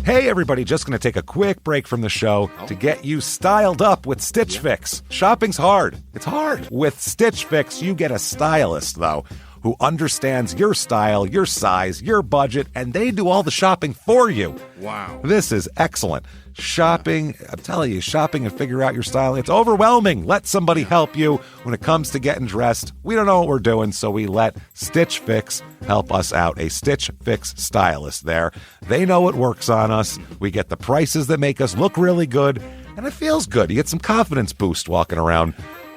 Hey everybody, just going to take a quick break from the show to get you styled up with Stitch Fix. Shopping's hard. It's hard. With Stitch Fix, you get a stylist, though, who understands your style, your size, your budget, and they do all the shopping for you. Wow. This is excellent. Shopping, I'm telling you, shopping and figure out your style, it's overwhelming. Let somebody help you when it comes to getting dressed. We don't know what we're doing, so we let Stitch Fix help us out. A Stitch Fix stylist there. They know what works on us. We get the prices that make us look really good, and it feels good. You get some confidence boost walking around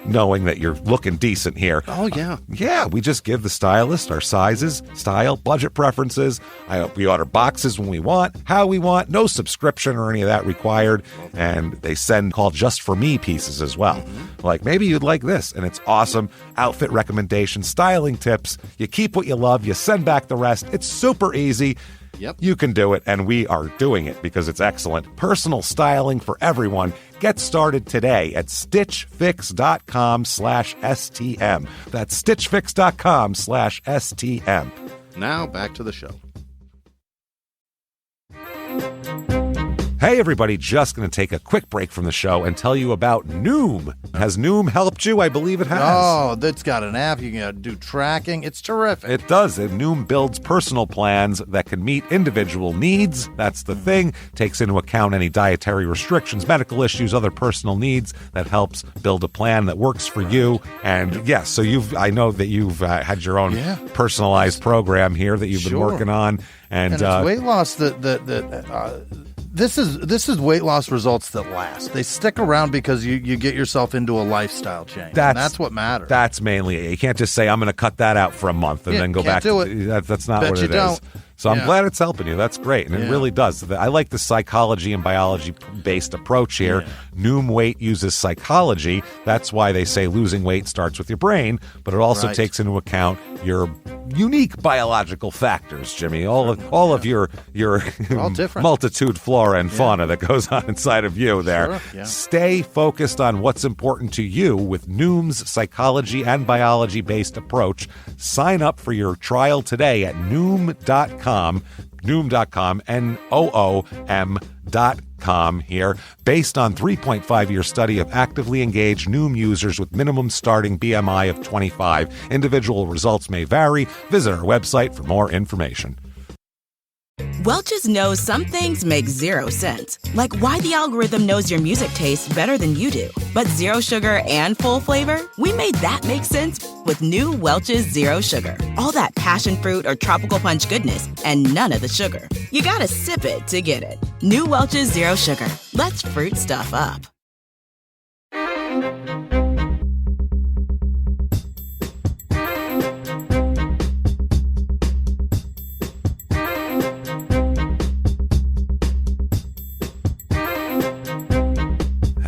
knowing that you're looking decent here. Oh, yeah. Yeah, we just give the stylist our sizes, style, budget preferences. We order boxes when we want, how we want, no subscription or any of that required. And they send called Just For Me pieces as well. Like, maybe you'd like this, and it's awesome. Outfit recommendations, styling tips. You keep what you love, you send back the rest. It's super easy. Yep. You can do it, and we are doing it because it's excellent. Personal styling for everyone. Get started today at stitchfix.com/STM. That's stitchfix.com/STM. Now back to the show. Hey everybody, just going to take a quick break from the show and tell you about Noom. Has Noom helped you? I believe it has. Oh, that's got an app. You can do tracking. It's terrific. It does. And Noom builds personal plans that can meet individual needs. That's the thing. Takes into account any dietary restrictions, medical issues, other personal needs. That helps build a plan that works for you. And yes, so I know that you've had your own personalized program here that you've been working on. And it's weight loss This is weight loss results that last. They stick around because you get yourself into a lifestyle change. That's what matters. That's mainly it. You can't just say, I'm going to cut that out for a month and then go back to it. That's not what it is. So I'm glad it's helping you. That's great. And it really does. I like the psychology and biology-based approach here. Yeah. Noom Weight uses psychology. That's why they say losing weight starts with your brain, but it also takes into account your unique biological factors, Jimmy. All of your multitude flora and fauna that goes on inside of you there. Sure. Yeah. Stay focused on what's important to you with Noom's psychology and biology-based approach. Sign up for your trial today at Noom.com, Noom.com here. Based on 3.5-year study of actively engaged Noom users with minimum starting BMI of 25. Individual results may vary. Visit our website for more information. Welch's knows some things make zero sense, like why the algorithm knows your music tastes better than you do. But zero sugar and full flavor? We made that make sense with new Welch's Zero Sugar. All that passion fruit or tropical punch goodness and none of the sugar. You gotta sip it to get it. New Welch's Zero Sugar. Let's fruit stuff up.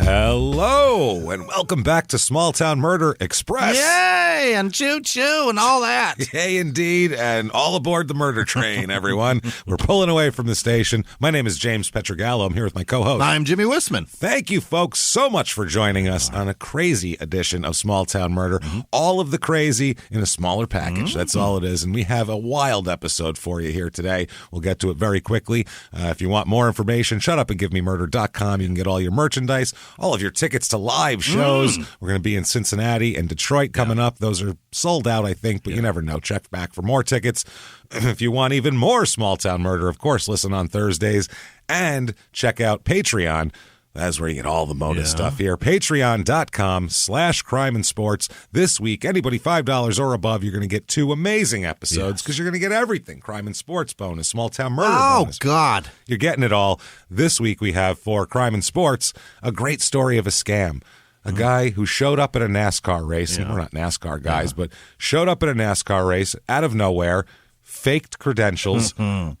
Hello, and welcome back to Small Town Murder Express. Yay, and choo-choo and all that. Yay, indeed, and all aboard the murder train, everyone. We're pulling away from the station. My name is James Pietragallo. I'm here with my co-host. I'm Jimmie Whisman. Thank you, folks, so much for joining us on a crazy edition of Small Town Murder. All of the crazy in a smaller package. That's all it is, and we have a wild episode for you here today. We'll get to it very quickly. If you want more information, shutupandgivememurder.com. You can get all your merchandise, all of your tickets to live shows. We're going to be in Cincinnati and Detroit coming up. Those are sold out, I think, but you never know. Check back for more tickets. If you want even more Small Town Murder, of course, listen on Thursdays and check out Patreon. That's where you get all the bonus stuff here. Patreon.com/crime and sports. This week, anybody $5 or above, you're going to get 2 amazing episodes because you're going to get everything. Crime and sports bonus, Small Town Murder bonus. Oh, God. You're getting it all. This week we have for Crime and Sports, a great story of a scam. A guy who showed up at a NASCAR race. And we're not NASCAR guys, but showed up at a NASCAR race out of nowhere, faked credentials,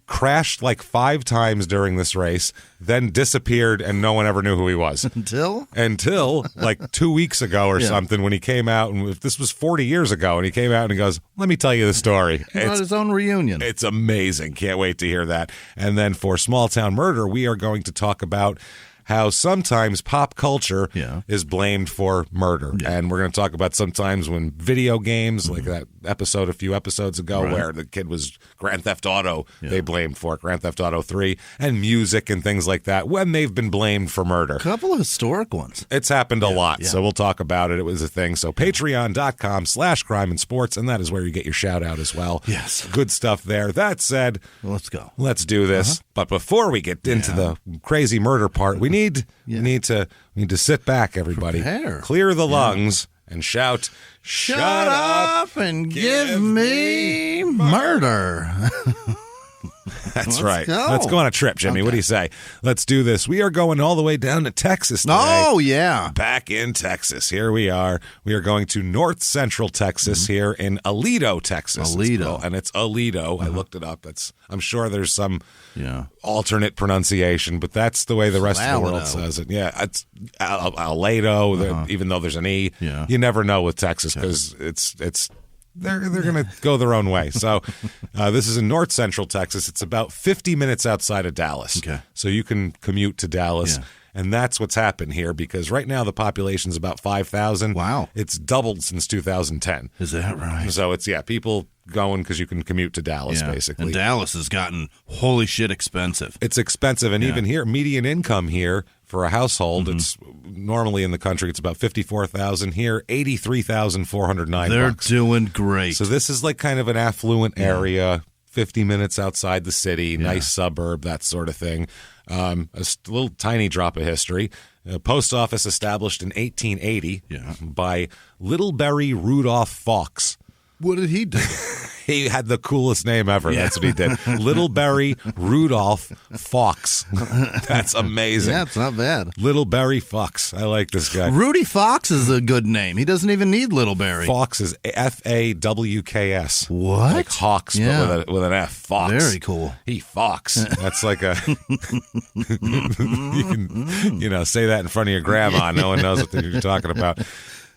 crashed like 5 times during this race, then disappeared, and no one ever knew who he was. Until like 2 weeks ago or something, when he came out, and if this was 40 years ago, and he came out and he goes, let me tell you the story. It's his own reunion. It's amazing. Can't wait to hear that. And then for Small Town Murder, we are going to talk about how sometimes pop culture is blamed for murder. And we're going to talk about sometimes when video games, like that episode a few episodes ago where the kid was Grand Theft Auto, they blamed for it, Grand Theft Auto 3, and music and things like that, when they've been blamed for murder. A couple of historic ones. It's happened a lot, so we'll talk about it. It was a thing. So patreon.com/crime and sports, and that is where you get your shout out as well. Yes. Good stuff there. That said, let's go. Let's do this. But before we get into the crazy murder part, we need to sit back, everybody. Prepare. Clear the lungs and shout, "Shut up and give me murder." That's right. Let's go on a trip, Jimmy. What do you say? Let's do this. We are going all the way down to Texas today. Oh, yeah. Back in Texas. Here we are. We are going to north central Texas here in Aledo, Texas. Aledo. And it's Aledo. I looked it up. I'm sure there's some alternate pronunciation, but that's the way the rest of the world says it. Yeah, it's Aledo, even though there's an E. Yeah. You never know with Texas because it's they're going to go their own way. So this is in north central Texas. It's about 50 minutes outside of Dallas. Okay. So you can commute to Dallas. Yeah. And that's what's happened here because right now the population's about 5,000. Wow. It's doubled since 2010. Is that right? So it's, people going because you can commute to Dallas, basically. And Dallas has gotten, holy shit, expensive. It's expensive. And even here, median income here for a household, it's normally in the country, it's about $54,000. Here, $83,409. They're doing great. So this is like kind of an affluent area, 50 minutes outside the city, nice suburb, that sort of thing. A little tiny drop of history. A post office established in 1880 by Littlebury Rudolph Fawkes. What did he do? He had the coolest name ever. That's what he did. Littlebury Rudolph Fawkes. That's amazing. Yeah, it's not bad. Littlebury Fawkes. I like this guy. Rudy Fox is a good name. He doesn't even need Littlebury. Fawkes is Fawks. What? Like Hawks, but with an F. Fawkes. Very cool. He Fox. That's like a you can say that in front of your grandma. No one knows what you're talking about.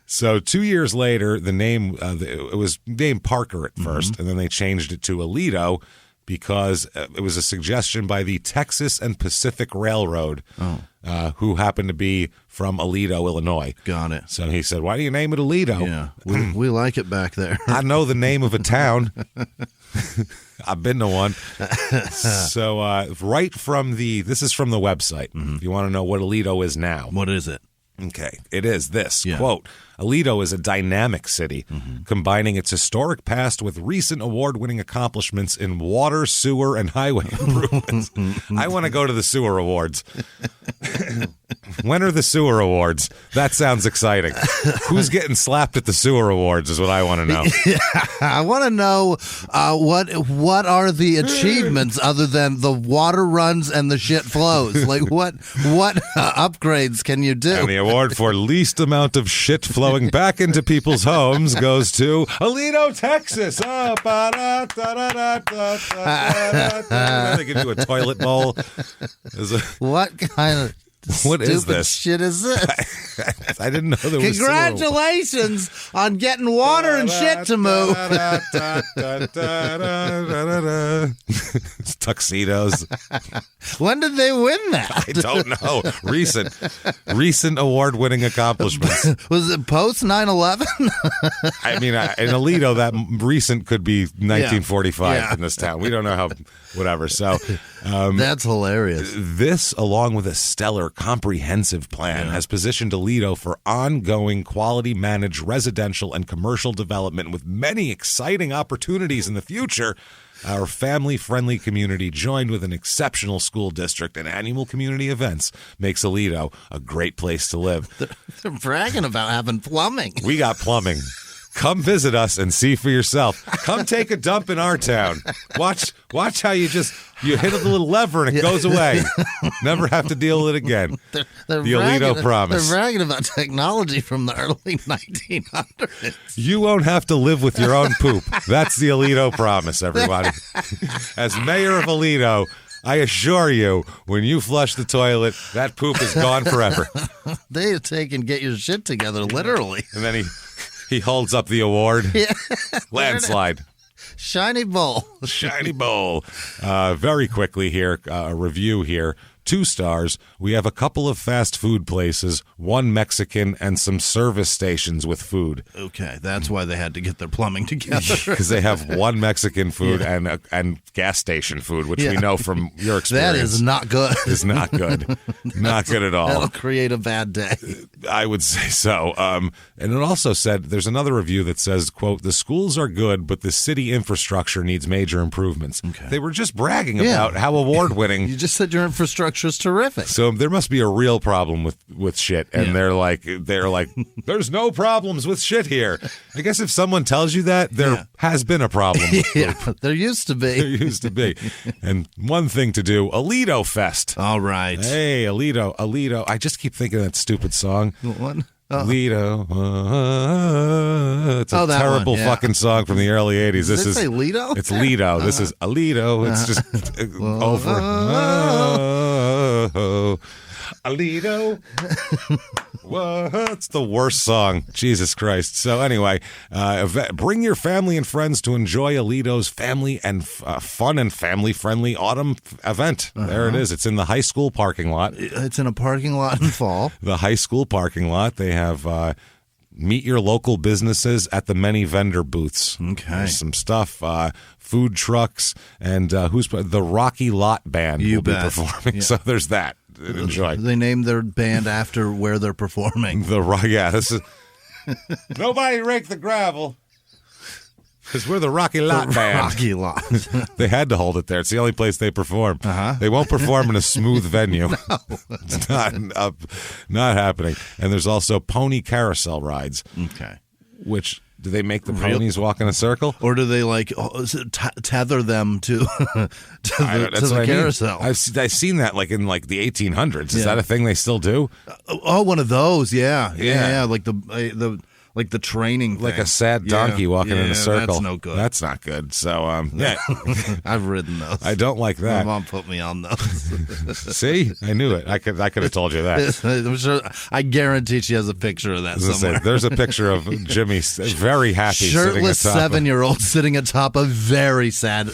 So 2 years later, the name it was named Parker at first, and then they changed it to Aledo because it was a suggestion by the Texas and Pacific Railroad, who happened to be from Aledo, Illinois. Got it. So he said, "Why do you name it Aledo?" Yeah, we like it back there. I know the name of a town. I've been to one. So right from this is from the website. If you want to know what Aledo is now. What is it? Okay, it is this, quote, Aledo is a dynamic city, combining its historic past with recent award-winning accomplishments in water, sewer, and highway improvements. I want to go to the sewer awards. When are the sewer awards? That sounds exciting. Who's getting slapped at the sewer awards is what I want to know. I want to know what are the achievements other than the water runs and the shit flows? Like what upgrades can you do? And the award for least amount of shit flowing back into people's homes goes to Aledo, Texas. They give you a toilet bowl. What kind of what is stupid this? shit is this? I didn't know there was. Congratulations on getting water and shit to move. Tuxedos. When did they win that? I don't know. Recent award-winning accomplishments. Was it post 9/11? I mean, in Aledo, that recent could be 1945 in this town. We don't know how. Whatever. So that's hilarious. This, along with a stellar comprehensive plan, has positioned Aledo for ongoing quality managed residential and commercial development with many exciting opportunities in the future. Our family-friendly community, joined with an exceptional school district and annual community events, makes Aledo a great place to live. They're bragging about having plumbing. We got plumbing. Come visit us and see for yourself. Come take a dump in our town. Watch how you hit a little lever and it goes away. Never have to deal with it again. They're the Aledo promise. They're bragging about technology from the early 1900s. You won't have to live with your own poop. That's the Aledo promise, everybody. As mayor of Aledo, I assure you, when you flush the toilet, that poop is gone forever. They take and get your shit together, literally. And then he holds up the award. Yeah. Landslide. Shiny bowl. Shiny bowl. Very quickly here, a review here. 2 stars. We have a couple of fast food places, 1 Mexican, and some service stations with food. Okay, that's why they had to get their plumbing together. Because they have 1 Mexican food and gas station food, which we know from your experience. That is not good. Is not good. Not good at all. That'll create a bad day. I would say so. And it also said, there's another review that says, quote, the schools are good, but the city infrastructure needs major improvements. Okay. They were just bragging about how award-winning. You just said your infrastructure is terrific. So there must be a real problem with shit. And they're like, there's no problems with shit here. I guess if someone tells you that, there has been a problem with poop. There used to be. There used to be. And one thing to do, Aledo Fest. All right. Hey, Aledo. I just keep thinking of that stupid song. What? Aledo. It's a terrible fucking song from the early 80s. Does it say Lido? It's Lido. This is Aledo. It's just over. Aledo. What's the worst song? Jesus Christ. So anyway, bring your family and friends to enjoy Aledo's family and fun and family-friendly autumn event. There it is. It's in the high school parking lot. It's in a parking lot in fall. The high school parking lot. They have meet your local businesses at the many vendor booths. Okay. There's some stuff, food trucks, and the Rocky Lot Band will be performing. Yeah. So there's that. Enjoy. They named their band after where they're performing. This is nobody rake the gravel because we're the Rocky Lot Band. Rocky Lot. They had to hold it there. It's the only place they perform. They won't perform in a smooth venue. No. It's not happening. And there's also pony carousel rides. Okay. Which. Do they make the ponies walk in a circle? Or do they tether them to the carousel? I've seen that in the 1800s. Is that a thing they still do? One of those, yeah. Like the training thing. Like a sad donkey walking in a circle. That's no good. That's not good. So, I've ridden those. I don't like that. My mom put me on those. See? I knew it. I could have told you that. I'm sure. I guarantee she has a picture of that somewhere. There's a picture of Jimmie very happy shirtless sitting atop 7-year-old sitting atop a very sad.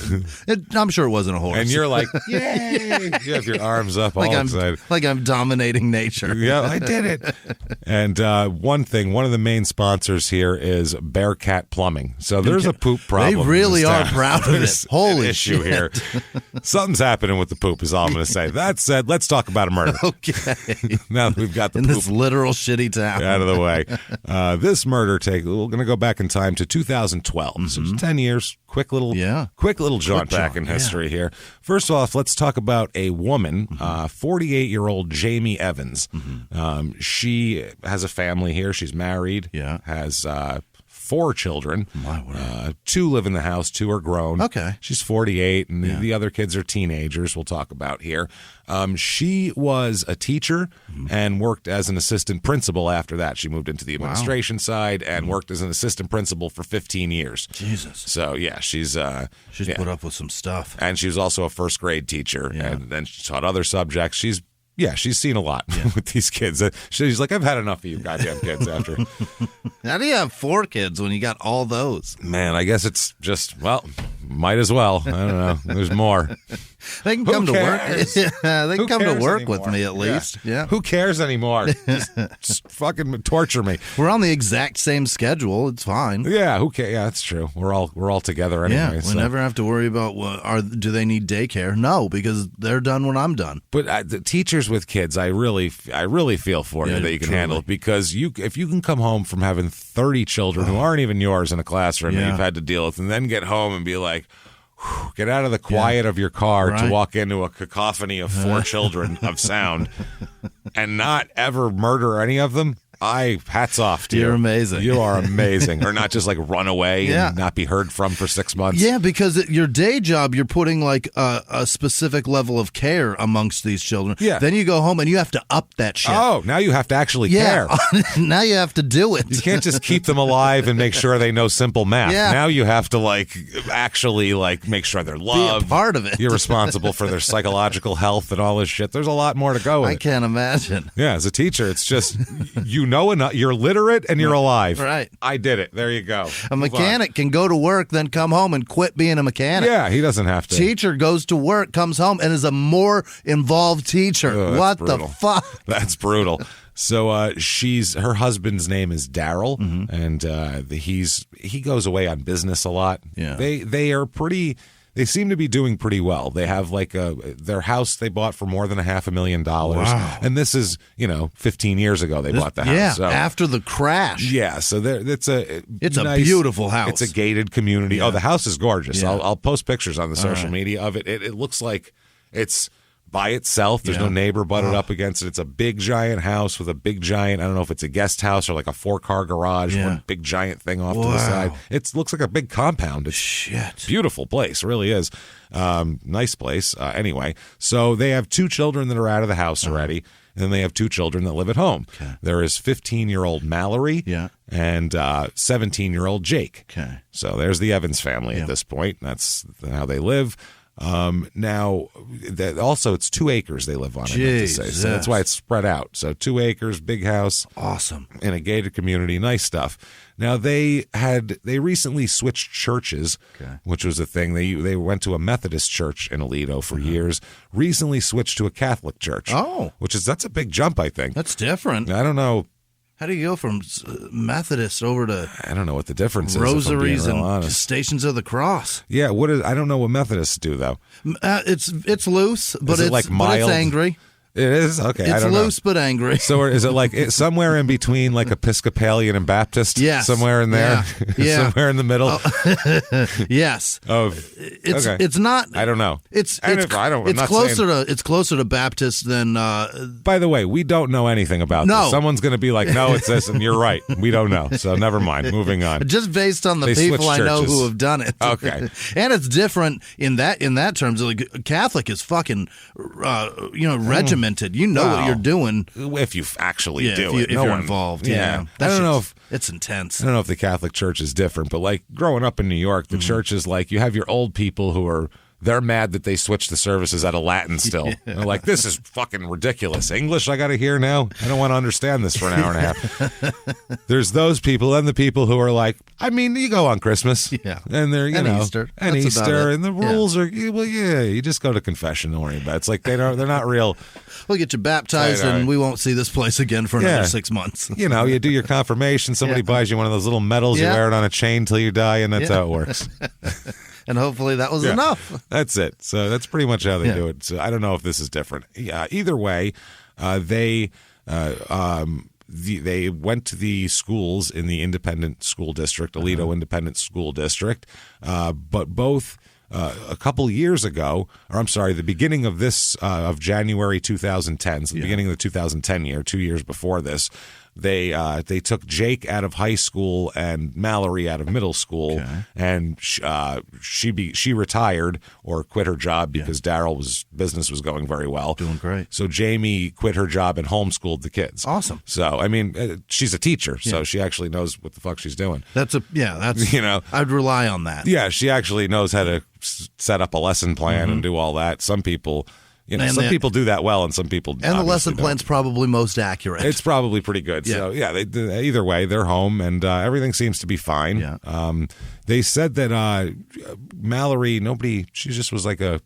I'm sure it wasn't a horse. And you're like, yay! You have your arms up all excited. Like I'm dominating nature. Yeah, I did it. And one of the main sponsors here is Bearcat Plumbing. So there's a poop problem. They really are proud of it. Holy issue shit. here. Something's happening with the poop is all I'm going to say. That said, let's talk about a murder. Okay. Now that we've got the in poop this literal shitty town out of the way. This murder we're going to go back in time to 2012. So 10 years. Quick little jaunt back in history here. First off, let's talk about a woman, 48-year-old Jamie Evans. She has a family here. She's married. Yeah. Has 4 children. My word. 2 live in the house. 2 are grown. Okay. She's 48, and the other kids are teenagers. We'll talk about here. She was a teacher and worked as an assistant principal after that. She moved into the administration side and worked as an assistant principal for 15 years. Jesus. So, yeah, she's put up with some stuff. And she was also a first grade teacher, and then she taught other subjects. She's seen a lot with these kids. She's like, I've had enough of you goddamn kids after. How do you have 4 kids when you got all those? Man, I guess it's just, might as well. I don't know. There's more. They can come to work. They can come to work anymore? with me at least. Yeah. Who cares anymore? Just fucking torture me. We're on the exact same schedule. It's fine. Yeah. Who cares? Yeah, that's true. We're all together anyway. Yeah. We never have to worry about do they need daycare? No, because they're done when I'm done. But the teachers with kids, I really feel for you that you can handle it, because if you can come home from having 30 children who aren't even yours in a classroom that you've had to deal with, and then get home and be like, get out of the quiet of your car to walk into a cacophony of 4 children of sound and not ever murder any of them. Hats off to you. You're amazing. You are amazing. Or not just run away and not be heard from for 6 months. Yeah, because at your day job, you're putting a specific level of care amongst these children. Yeah. Then you go home and you have to up that shit. Oh, now you have to actually care. Now you have to do it. You can't just keep them alive and make sure they know simple math. Yeah. Now you have to actually make sure they're loved. Be a part of it. You're responsible for their psychological health and all this shit. There's a lot more to go with. I can't imagine. Yeah, as a teacher, it's just you know enough. You're literate and you're alive. Right. I did it. There you go. A mechanic can go to work, then come home and quit being a mechanic. Yeah, he doesn't have to. Teacher goes to work, comes home, and is a more involved teacher. Oh, what brutal. the fuck? That's brutal. So her husband's name is Daryl, and he goes away on business a lot. Yeah. They seem to be doing pretty well. They have their house they bought for more than $500,000. Wow. And this is 15 years ago they bought the house. Yeah, so, after the crash. yeah. So it's a a beautiful house. It's a gated community. Yeah. Oh, the house is gorgeous. Yeah. I'll post pictures on the social media of it. It looks like it's by itself. There's no neighbor butted up against it. It's a big giant house with a big giant, I don't know if it's a guest house or like a 4-car garage, one big giant thing off to the side. It looks like a big compound. It's beautiful place, really is. Nice place. Anyway, so they have 2 children that are out of the house already, and then they have 2 children that live at home. Okay. There is 15-year-old Mallory and 17-year-old Jake. Okay. So there's the Evans family at this point. That's how they live. Now, also it's 2 acres they live on. I meant to say. So that's why it's spread out. So 2 acres, big house, awesome, in a gated community, nice stuff. Now they recently switched churches, which was a thing. They went to a Methodist church in Aledo for years. Recently switched to a Catholic church. Oh, that's a big jump, I think. That's different. I don't know. How do you go from Methodist over to I don't know what the difference is. rosaries if I'm being and real honest. Stations of the Cross? Yeah, I don't know what Methodists do though. It's loose, but Is it like mild? But it's angry. It is? Okay, I It's don't know. loose but angry. So is it like somewhere in between like Episcopalian and Baptist? Yes. Somewhere in there? Yeah. Somewhere in the middle? Yes. It's not. I don't know. It's closer to Baptist than. By the way, we don't know anything about this. Someone's going to be like, no, it's this, and you're right. We don't know. So never mind. Moving on. Just based on the people I know who have done it. Okay. And it's different in that terms. Like, Catholic is fucking, regimented. You know what you're doing if you actually do it. If you're involved. Yeah. I don't know if it's intense. I don't know if the Catholic Church is different, but like growing up in New York, the church is like you have your old people who are. They're mad that they switched the services out of Latin still. They're like, this is fucking ridiculous. English I got to hear now? I don't want to understand this for an hour and a half. There's those people and the people who are like, I mean, you go on Christmas. Yeah. And they're, Easter. And That's Easter. And the rules are, you just go to confession. Don't worry about it. It's like they're not real. We'll get you baptized and we won't see this place again for another 6 months. You do your confirmation. Somebody buys you one of those little medals. You wear it on a chain till you die, and that's how it works. And hopefully that was enough. That's it. So that's pretty much how they do it. So I don't know if this is different. Either way, they went to the schools in the independent school district, Aledo Independent School District, but both a couple years ago, the beginning of this of January 2010, so the beginning of the 2010 year, 2 years before this. They took Jake out of high school and Mallory out of middle school, and she retired or quit her job because Daryl's business was going very well, doing great. So Jamie quit her job and homeschooled the kids. Awesome. So I mean, she's a teacher, so she actually knows what the fuck she's doing. That's I'd rely on that. Yeah, she actually knows how to set up a lesson plan and do all that. Some people. Some people do that well, and some people and the lesson plan's probably most accurate. It's probably pretty good. So either way, they're home, and everything seems to be fine. Yeah. They said that Mallory, she just was like a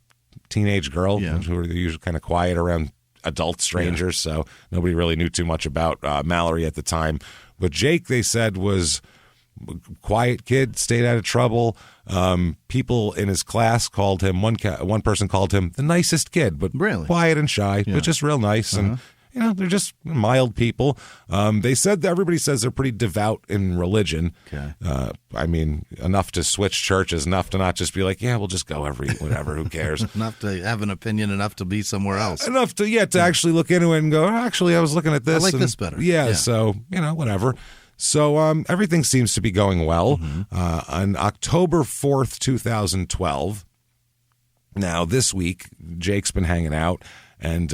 teenage girl who were usually kind of quiet around adult strangers, so nobody really knew too much about Mallory at the time. But Jake, they said, was quiet kid, stayed out of trouble. People in his class called him, one person called him the nicest kid, but really quiet and shy, but just real nice. And they're just mild people. They said that everybody says they're pretty devout in religion. Okay. I mean, enough to switch churches, enough to not just be like, we'll just go whatever, who cares? Enough to have an opinion, enough to be somewhere else. Enough to actually look into it and go, actually, I was looking at this. I like this better. Yeah, so, whatever. So everything seems to be going well. On October 4th, 2012, now this week, Jake's been hanging out, and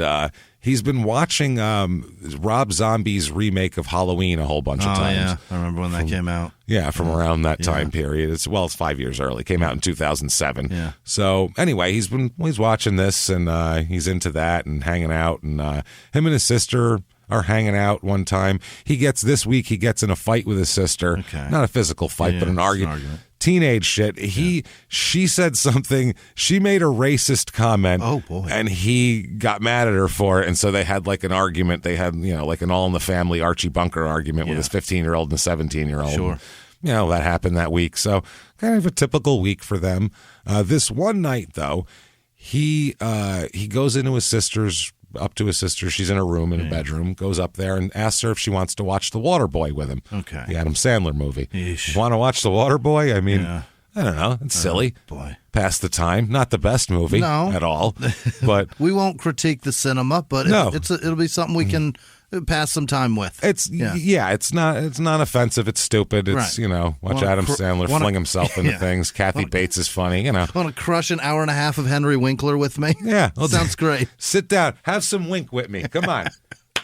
he's been watching Rob Zombie's remake of Halloween a whole bunch of times. Yeah, I remember when that came out. Yeah, from around that time period. It's 5 years early. It came out in 2007. Yeah. So anyway, he's watching this, and he's into that and hanging out, and him and his sister are hanging out one time. This week he gets in a fight with his sister. Okay. Not a physical fight, but an argument. Teenage shit. She said something. She made a racist comment. Oh boy! And he got mad at her for it, and so they had like an argument. They had like an All in the Family Archie Bunker argument with his 15-year-old and a 17-year-old. Sure. And, that happened that week. So kind of a typical week for them. This one night though, he goes into his sister's. Up to his sister. She's in her room in a bedroom, goes up there and asks her if she wants to watch The Waterboy with him. Okay. The Adam Sandler movie. Yeesh. Want to watch The Waterboy? I mean, I don't know. It's silly. Boy. Pass the time. Not the best movie at all. But we won't critique the cinema, but it'll be something we can pass some time with. It's it's not offensive. It's stupid. It's watch Adam Sandler fling himself into things. Kathy Bates is funny. Want to crush an hour and a half of Henry Winkler with me? Yeah, sounds great. Sit down. Have some wink with me. Come on.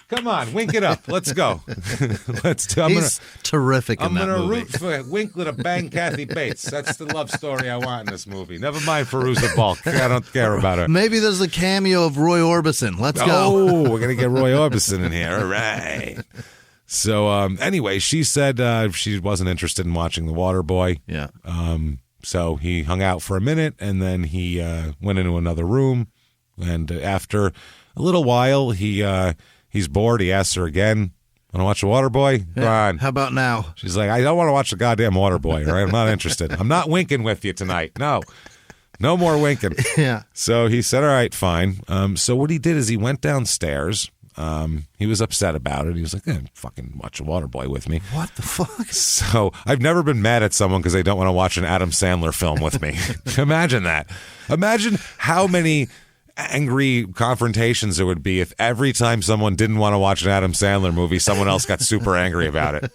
Come on, wink it up. Let's go. He's terrific in that movie. I'm going to root for Winkler to bang Kathy Bates. That's the love story I want in this movie. Never mind Fairuza Balk. I don't care about her. Maybe there's a cameo of Roy Orbison. Let's go. Oh, we're going to get Roy Orbison in here. All right. So anyway, she said she wasn't interested in watching The Waterboy. Yeah. So he hung out for a minute, and then he went into another room. And after a little while, he's bored. He asks her again, want to watch The Waterboy? Come on. How about now? She's like, I don't want to watch the goddamn Waterboy, all right? I'm not interested. I'm not winking with you tonight. No more winking. Yeah. So he said, all right, fine. So what he did is he went downstairs. He was upset about it. He was like, fucking watch The Waterboy with me. What the fuck? So I've never been mad at someone because they don't want to watch an Adam Sandler film with me. Imagine that. Imagine how many angry confrontations there would be if every time someone didn't want to watch an Adam Sandler movie, someone else got super angry about it.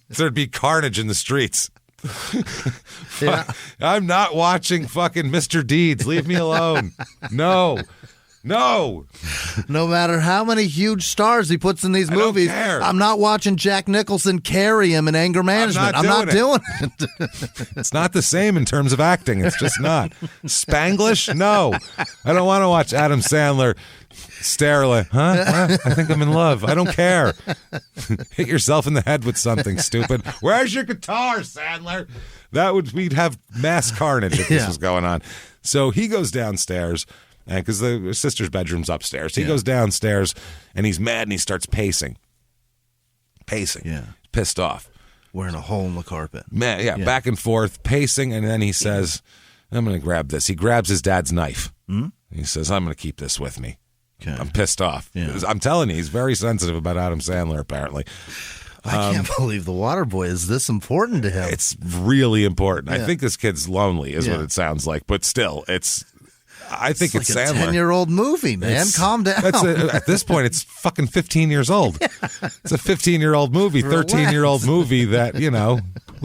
There'd be carnage in the streets. Yeah. I'm not watching fucking Mr. Deeds. Leave me alone. No. No matter how many huge stars he puts in these movies, don't care. I'm not watching Jack Nicholson carry him in Anger Management. I'm not doing it. It's not the same in terms of acting. It's just not. Spanglish? No. I don't want to watch Adam Sandler stare like, huh? I think I'm in love. I don't care. Hit yourself in the head with something stupid. Where's your guitar, Sandler? We'd have mass carnage if this was going on. So he goes downstairs. Because the sister's bedroom's upstairs. He goes downstairs, and he's mad, and he starts pacing. Yeah. Pissed off. Wearing a hole in the carpet. Back and forth, pacing, and then he says, I'm going to grab this. He grabs his dad's knife. He says, I'm going to keep this with me. Okay. I'm pissed off. Yeah. I'm telling you, he's very sensitive about Adam Sandler, apparently. I can't believe The Waterboy is this important to him. It's really important. I think this kid's lonely, is what it sounds like. But still, I think it's like Sandler. A 10-year-old movie, man. Calm down. At this point, it's fucking 15 years old. It's a 15-year-old movie, 13-year-old movie that,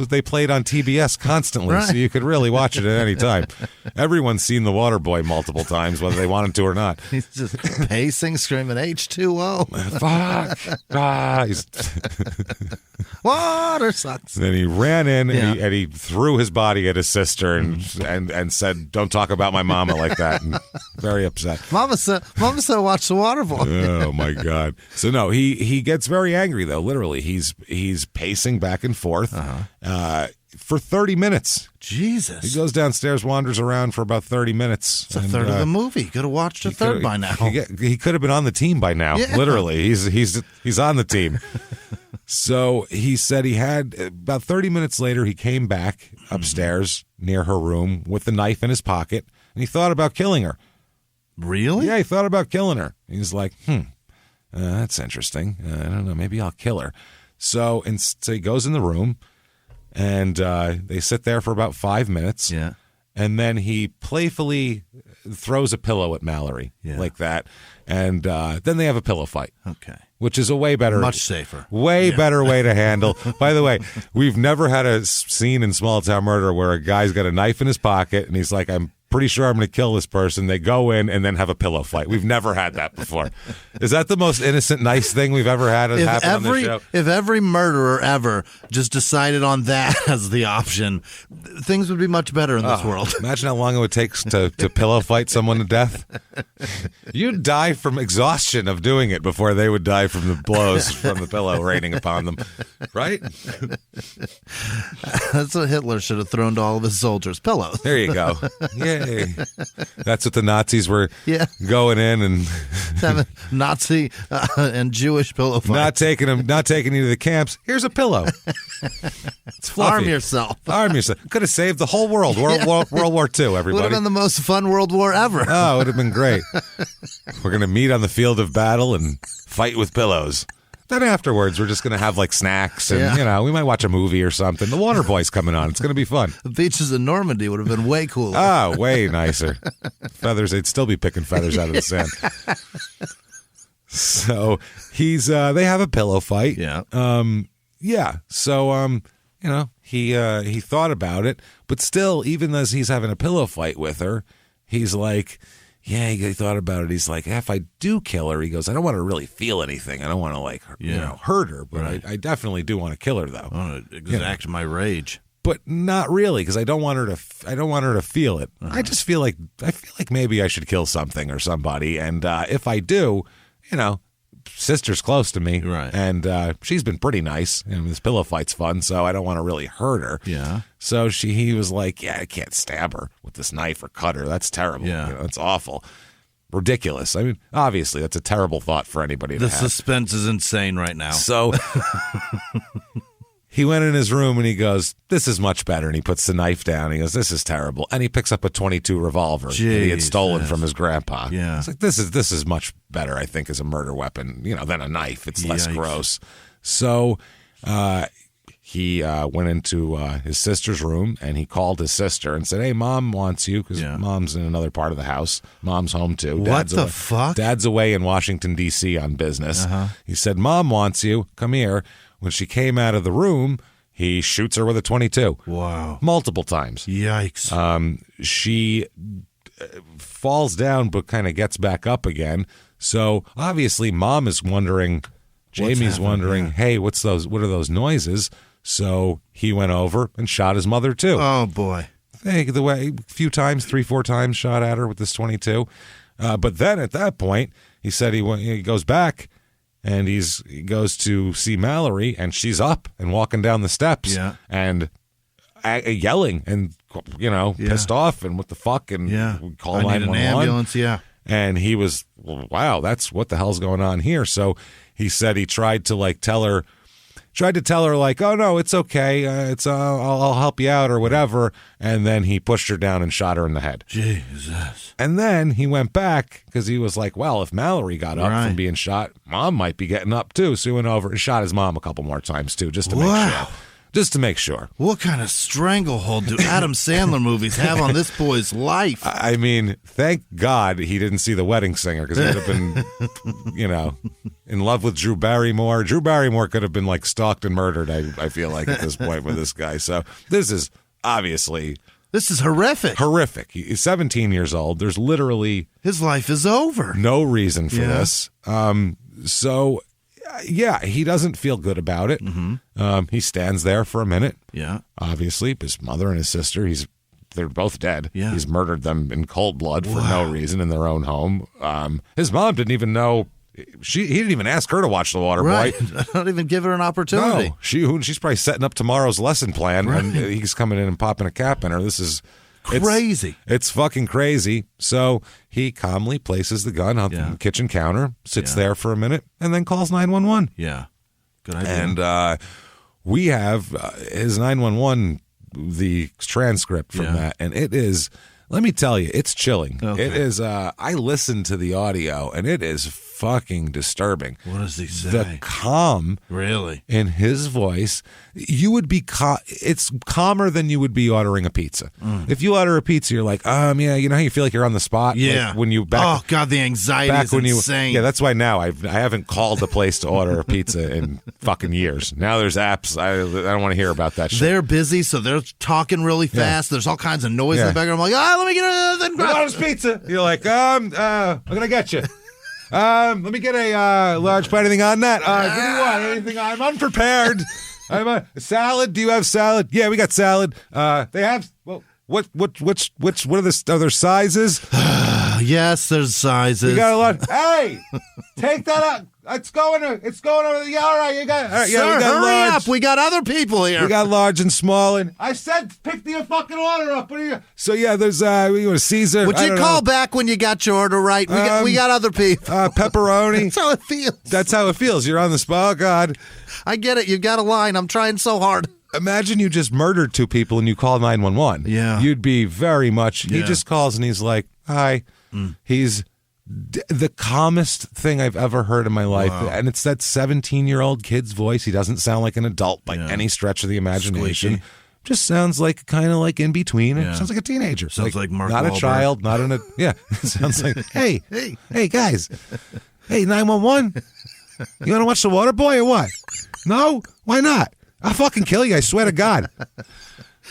they played on TBS constantly, so you could really watch it at any time. Everyone's seen The Waterboy multiple times, whether they wanted to or not. He's just pacing, screaming H2O. Fuck. Water sucks. Then he ran in and he threw his body at his sister and said, "Don't talk about my mama like that." And very upset. Mama said, "Watch The Waterboy." Oh my God! So no, he gets very angry though. Literally, he's pacing back and forth for 30 minutes. Jesus! He goes downstairs, wanders around for about 30 minutes. It's a third of the movie. Could have watched a third by now. He could have been on the team by now. Yeah. Literally, he's on the team. So he said he had about 30 minutes later, he came back upstairs near her room with the knife in his pocket, and he thought about killing her. Really? Yeah, he thought about killing her. He's like, that's interesting. I don't know, maybe I'll kill her. So he goes in the room, and they sit there for about 5 minutes. Yeah. And then he playfully throws a pillow at Mallory like that. And then they have a pillow fight. Okay. Which is a way better. Much safer. Way better way to handle. By the way, we've never had a scene in Small Town Murder where a guy's got a knife in his pocket and he's like, I'm pretty sure I'm going to kill this person. They go in and then have a pillow fight. We've never had that before. Is that the most innocent, nice thing we've ever had happen on this show? If every murderer ever just decided on that as the option, things would be much better in this world. Imagine how long it would take to pillow fight someone to death. You'd die from exhaustion of doing it before they would die from the blows from the pillow raining upon them, right? That's what Hitler should have thrown to all of his soldiers, pillows. There you go. Yay. That's what the Nazis were going in and having Nazi and Jewish pillow fights. Not taking you to the camps. Here's a pillow. It's fluffy. Arm yourself. Arm yourself. Could have saved the whole world. World War II, everybody. Would have been the most fun World War ever. Oh, it would have been great. We're going to meet on the field of battle and fight with pillows. Then afterwards, we're just going to have like snacks and, we might watch a movie or something. The Waterboy's coming on. It's going to be fun. The beaches in Normandy would have been way cooler. Oh, way nicer. Feathers, they'd still be picking feathers out of the sand. So they have a pillow fight. Yeah. So, he thought about it, but still, even as he's having a pillow fight with her, he's like, yeah, he thought about it. He's like, if I do kill her, he goes, I don't want to really feel anything. I don't want to hurt her, but right. I definitely do want to kill her though. I want to exact my rage. But not really, because I don't want her to feel it. I just feel like maybe I should kill something or somebody, and if I do, sister's close to me, right? And she's been pretty nice, and this pillow fight's fun, so I don't want to really hurt her. Yeah. So he was like, I can't stab her with this knife or cut her. That's terrible. Yeah. That's awful. Ridiculous. I mean, obviously, that's a terrible thought for anybody to have. The suspense is insane right now. So he went in his room and he goes, this is much better. And he puts the knife down. He goes, this is terrible. And he picks up a .22 revolver that he had stolen from his grandpa. Yeah. It's like, this is much better, I think, as a murder weapon, than a knife. It's less gross. So he went into his sister's room and he called his sister and said, hey, Mom wants you, because Mom's in another part of the house. Mom's home too. What the fuck? Dad's away in Washington, D.C. on business. He said, Mom wants you. Come here. When she came out of the room, he shoots her with a .22. Wow. Multiple times. Yikes. She falls down but kind of gets back up again. So obviously Mom is wondering, Jamie's wondering, hey, what are those noises? So he went over and shot his mother too. Oh, boy. A few times, 3-4 times shot at her with this .22. But then at that point, he said he goes back. And he goes to see Mallory, and she's up and walking down the steps and yelling and, pissed off and what the fuck, and call 911. An ambulance, And he was, wow, that's what the hell's going on here. So he said he tried to tell her like, oh no, it's okay, I'll help you out or whatever, and then he pushed her down and shot her in the head. Jesus. And then he went back because he was like, well, if Mallory got up from being shot, Mom might be getting up too. So he went over and shot his mom a couple more times too, just to make sure. Just to make sure. What kind of stranglehold do Adam Sandler movies have on this boy's life? I mean, thank God he didn't see The Wedding Singer, because he would have been, in love with Drew Barrymore. Drew Barrymore could have been stalked and murdered, I feel like, at this point with this guy. So this is obviously... This is horrific. Horrific. He's 17 years old. There's literally... His life is over. No reason for this. So... yeah, he doesn't feel good about it. Mm-hmm. He stands there for a minute. Yeah. Obviously, his mother and his sister, they're both dead. Yeah. He's murdered them in cold blood for no reason in their own home. His mom didn't even know. He didn't even ask her to watch The Waterboy. Right. Don't even give her an opportunity. No. She's probably setting up tomorrow's lesson plan, and he's coming in and popping a cap in her. This is... crazy. It's fucking crazy. So he calmly places the gun on the kitchen counter, sits there for a minute, and then calls 911. Yeah. Good idea. And we have his 911, the transcript from that, and it is, let me tell you, it's chilling. Okay. It is, I listened to the audio, and it is fucking disturbing. What does he say? The calm in his voice, you would be it's calmer than you would be ordering a pizza. If you order a pizza, you're like, yeah, you know how you feel like you're on the spot? Yeah. Like when you oh God, the anxiety is insane. Yeah, that's why now I haven't called the place to order a pizza in fucking years. Now there's apps. I don't want to hear about that shit. They're busy, so they're talking really fast. There's all kinds of noise in the background. I'm like, let me get a thin crust. Large pizza. You're like, I'm gonna get you. Let me get a large pie. Anything on that? What do you want? Anything? I'm unprepared. Salad. Do you have salad? Yeah, we got salad. They have. Well, what are the other sizes? Yes, there's sizes. You got a lot. Hey, take that out. It's going over. Yeah, all right. You got. All right, Sir, we got hurry large. up. We got other people here. We got large and small, and I said pick the fucking order up. What are you? So yeah, there's we go to Caesar. Would you call back when you got your order right? We got other people. Pepperoni. That's how it feels. That's how it feels. You're on the spot. Oh God, I get it. You got a line. I'm trying so hard. Imagine you just murdered two people and you call 911. Yeah, you'd be very much. Yeah. He just calls and he's like, "Hi." He's the calmest thing I've ever heard in my life. Wow. And it's that 17-year-old kid's voice. He doesn't sound like an adult by any stretch of the imagination. Squeaky. Just sounds like kind of like in between. Yeah. It sounds like a teenager. Sounds like Mark Not Wahlberg. a child, not an... Yeah. It sounds like, hey guys. Hey, 911. You want to watch The Waterboy or what? No? Why not? I'll fucking kill you. I swear to God.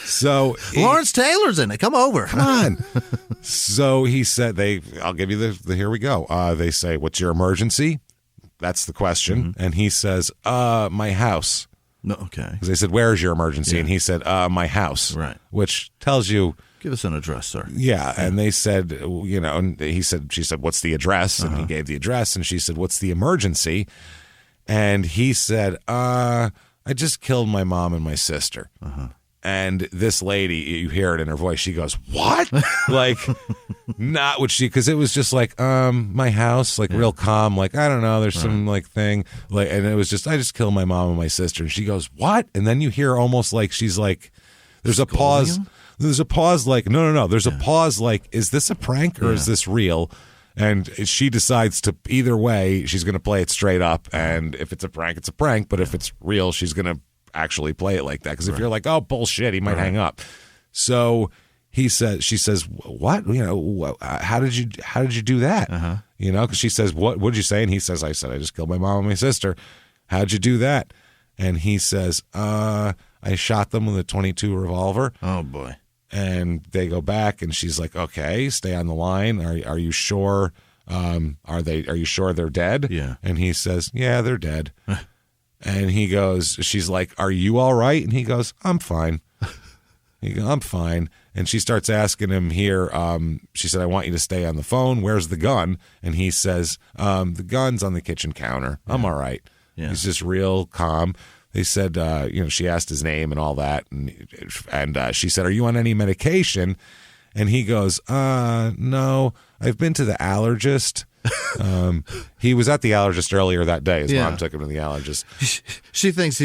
So Lawrence Taylor's in it. Come over. Come on. So he said, I'll give you the here we go. They say, what's your emergency? That's the question. And he says, my house. No, okay. Because they said, where's your emergency? And he said, my house. Right. Which tells you. Give us an address, sir. Yeah. And they said, and she said, what's the address? And he gave the address. And she said, what's the emergency? And he said, I just killed my mom and my sister. And this lady, you hear it in her voice, she goes, what? Like, not what because it was just like, my house, like real calm, like, I don't know, there's some like thing, like, and it was just, I just killed my mom and my sister. And she goes, what? And then you hear almost like she's like, there's a pause. There's a pause like, no. There's a pause like, is this a prank or is this real? And she decides to, either way, she's going to play it straight up. And if it's a prank, it's a prank. But if it's real, she's going to actually play it like that. Because if you're like, oh, bullshit, he might hang up. So she says, what? How did you do that? Because she says, what did you say? And he says, I just killed my mom and my sister. How'd you do that? And he says, I shot them with a .22 revolver. Oh, boy. And they go back, and she's like, "Okay, stay on the line. Are you sure? Are you sure they're dead?" Yeah. And he says, "Yeah, they're dead." And she's like, "Are you all right?" And he goes, "I'm fine." He goes, "I'm fine." And she starts asking him here. She said, "I want you to stay on the phone. Where's the gun?" And he says, "The gun's on the kitchen counter. I'm all right." Yeah. He's just real calm. They said, she asked his name and all that. And she said, are you on any medication? And he goes, no, I've been to the allergist. He was at the allergist earlier that day. His mom took him to the allergist. He thinks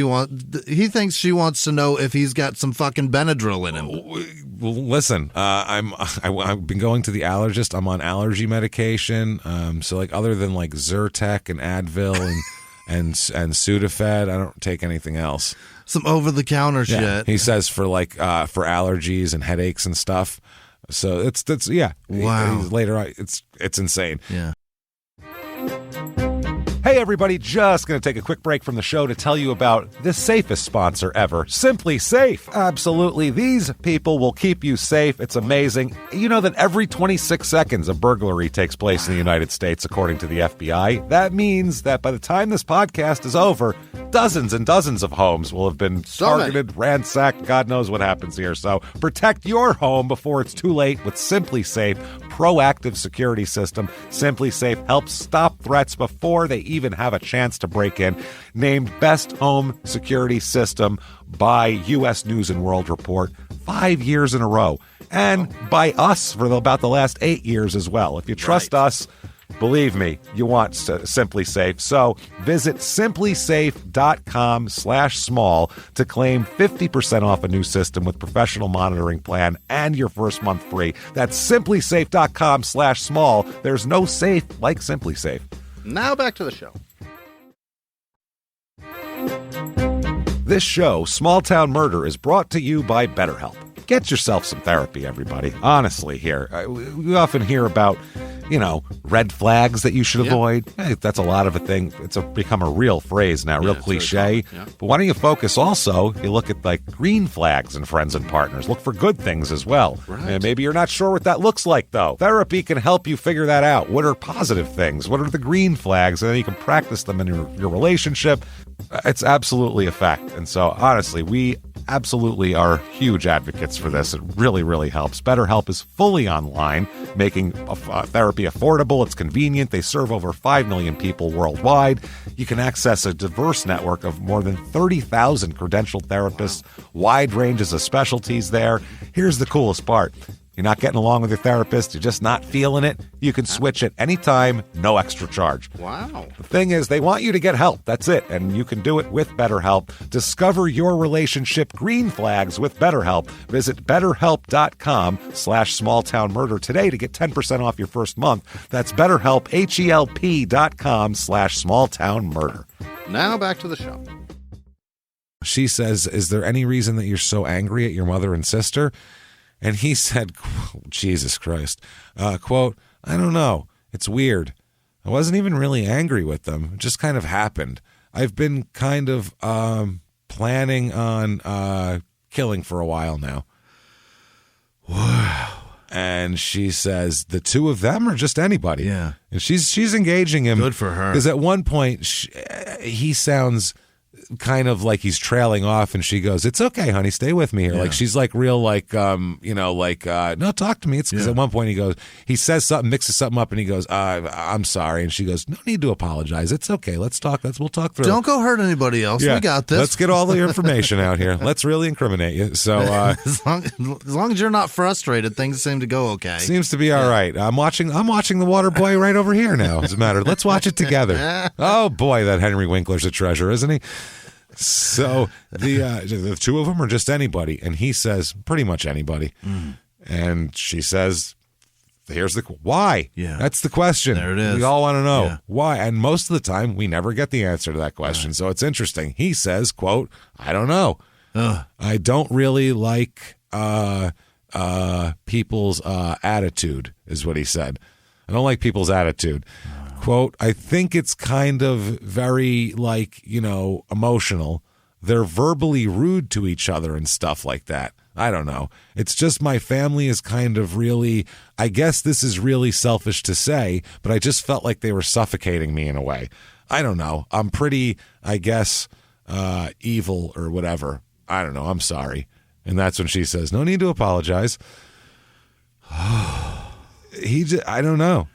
she wants to know if he's got some fucking Benadryl in him. Well, listen, I've been going to the allergist. I'm on allergy medication. So like other than like Zyrtec and Advil and Sudafed, I don't take anything else. Some over-the-counter shit. He says for for allergies and headaches and stuff. So that's Wow. Later on, it's insane. Yeah. Hey everybody, just going to take a quick break from the show to tell you about the safest sponsor ever, Simply Safe. Absolutely, these people will keep you safe. It's amazing. You know that every 26 seconds a burglary takes place in the United States, according to the FBI. That means that by the time this podcast is over, dozens and dozens of homes will have been targeted, ransacked, God knows what happens here. So protect your home before it's too late with Simply Safe proactive security system. Simply Safe helps stop threats before they even have a chance to break in. Named Best Home Security System by U.S. News and World Report 5 years in a row. And by us for about the last 8 years as well. If you trust us, believe me, you want Simply Safe. So visit simplysafe.com/small to claim 50% off a new system with professional monitoring plan and your first month free. That's simplysafe.com/small. There's no safe like Simply Safe. Now back to the show. This show, Small Town Murder, is brought to you by BetterHelp. Get yourself some therapy, everybody. Honestly, here. We often hear about red flags that you should avoid. Hey, that's a lot of a thing. It's become a real phrase now, real cliche. But why don't you focus also, you look at like green flags in friends and partners. Look for good things as well. Right. And maybe you're not sure what that looks like, though. Therapy can help you figure that out. What are positive things? What are the green flags? And then you can practice them in your relationship. It's absolutely a fact. And so, honestly, we absolutely are huge advocates for this. It really, really helps. BetterHelp is fully online, making therapy affordable. It's convenient. They serve over 5 million people worldwide. You can access a diverse network of more than 30,000 credentialed therapists, wide ranges of specialties there. Here's the coolest part. You're not getting along with your therapist, you're just not feeling it, you can switch at any time, no extra charge. Wow. The thing is, they want you to get help. That's it. And you can do it with BetterHelp. Discover your relationship green flags with BetterHelp. Visit BetterHelp.com/smalltownmurder today to get 10% off your first month. That's BetterHelp, HELP.com/smalltownmurder. Now back to the show. She says, is there any reason that you're so angry at your mother and sister? And he said, Jesus Christ, quote, I don't know. It's weird. I wasn't even really angry with them. It just kind of happened. I've been kind of planning on killing for a while now. Wow. And she says, the two of them or just anybody? Yeah. And she's engaging him. Good for her. Because at one point, he sounds kind of like he's trailing off, and she goes, it's okay, honey, stay with me here. Like she's like real no, talk to me. It's because at one point he says something, mixes something up, and he goes, I'm sorry. And she goes, no need to apologize. It's okay. Let's talk. We'll talk through. Don't go hurt anybody else. We got this. Let's get all the information out here. Let's really incriminate you. So as long as you're not frustrated, things seem to go okay. Seems to be all right. I'm watching the Waterboy right over here now, as a matter. Let's watch it together. Oh boy, that Henry Winkler's a treasure, isn't he? So the two of them are just anybody, and he says pretty much anybody, and she says, "Here's the why." Yeah, that's the question. There it is. We all want to know why, and most of the time we never get the answer to that question. Right. So it's interesting. He says, "Quote: I don't know. I don't really like people's attitude," is what he said. I don't like people's attitude. Quote, I think it's kind of very, emotional. They're verbally rude to each other and stuff like that. I don't know. It's just my family is kind of really, I guess this is really selfish to say, but I just felt like they were suffocating me in a way. I don't know. I'm pretty, I guess, evil or whatever. I don't know. I'm sorry. And that's when she says, no need to apologize. I don't know.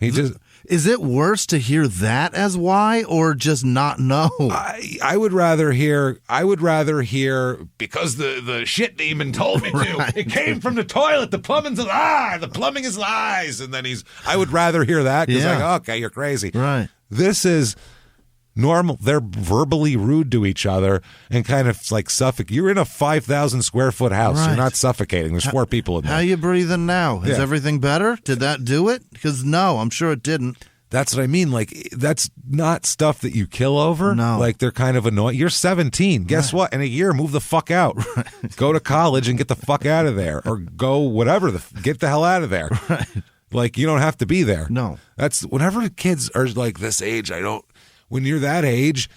Is it worse to hear that as why or just not know? I would rather hear because the shit demon told me to. Right. It came from the toilet. The plumbing's a lie. The plumbing is lies. And then I would rather hear that because okay, you're crazy. Right. This is normal. They're verbally rude to each other and kind of like suffocate. You're in a 5,000 square foot house. Right. You're not suffocating. There's 4 people in there. How you breathing now? Is everything better? Did that do it? Because no, I'm sure it didn't. That's what I mean. Like, that's not stuff that you kill over. No. Like, they're kind of annoying. You're 17. Guess what? In a year, move the fuck out. Right. Go to college and get the fuck out of there. Or go whatever. Get the hell out of there. Right. Like, you don't have to be there. No. That's whenever kids are like this age, when you're that age,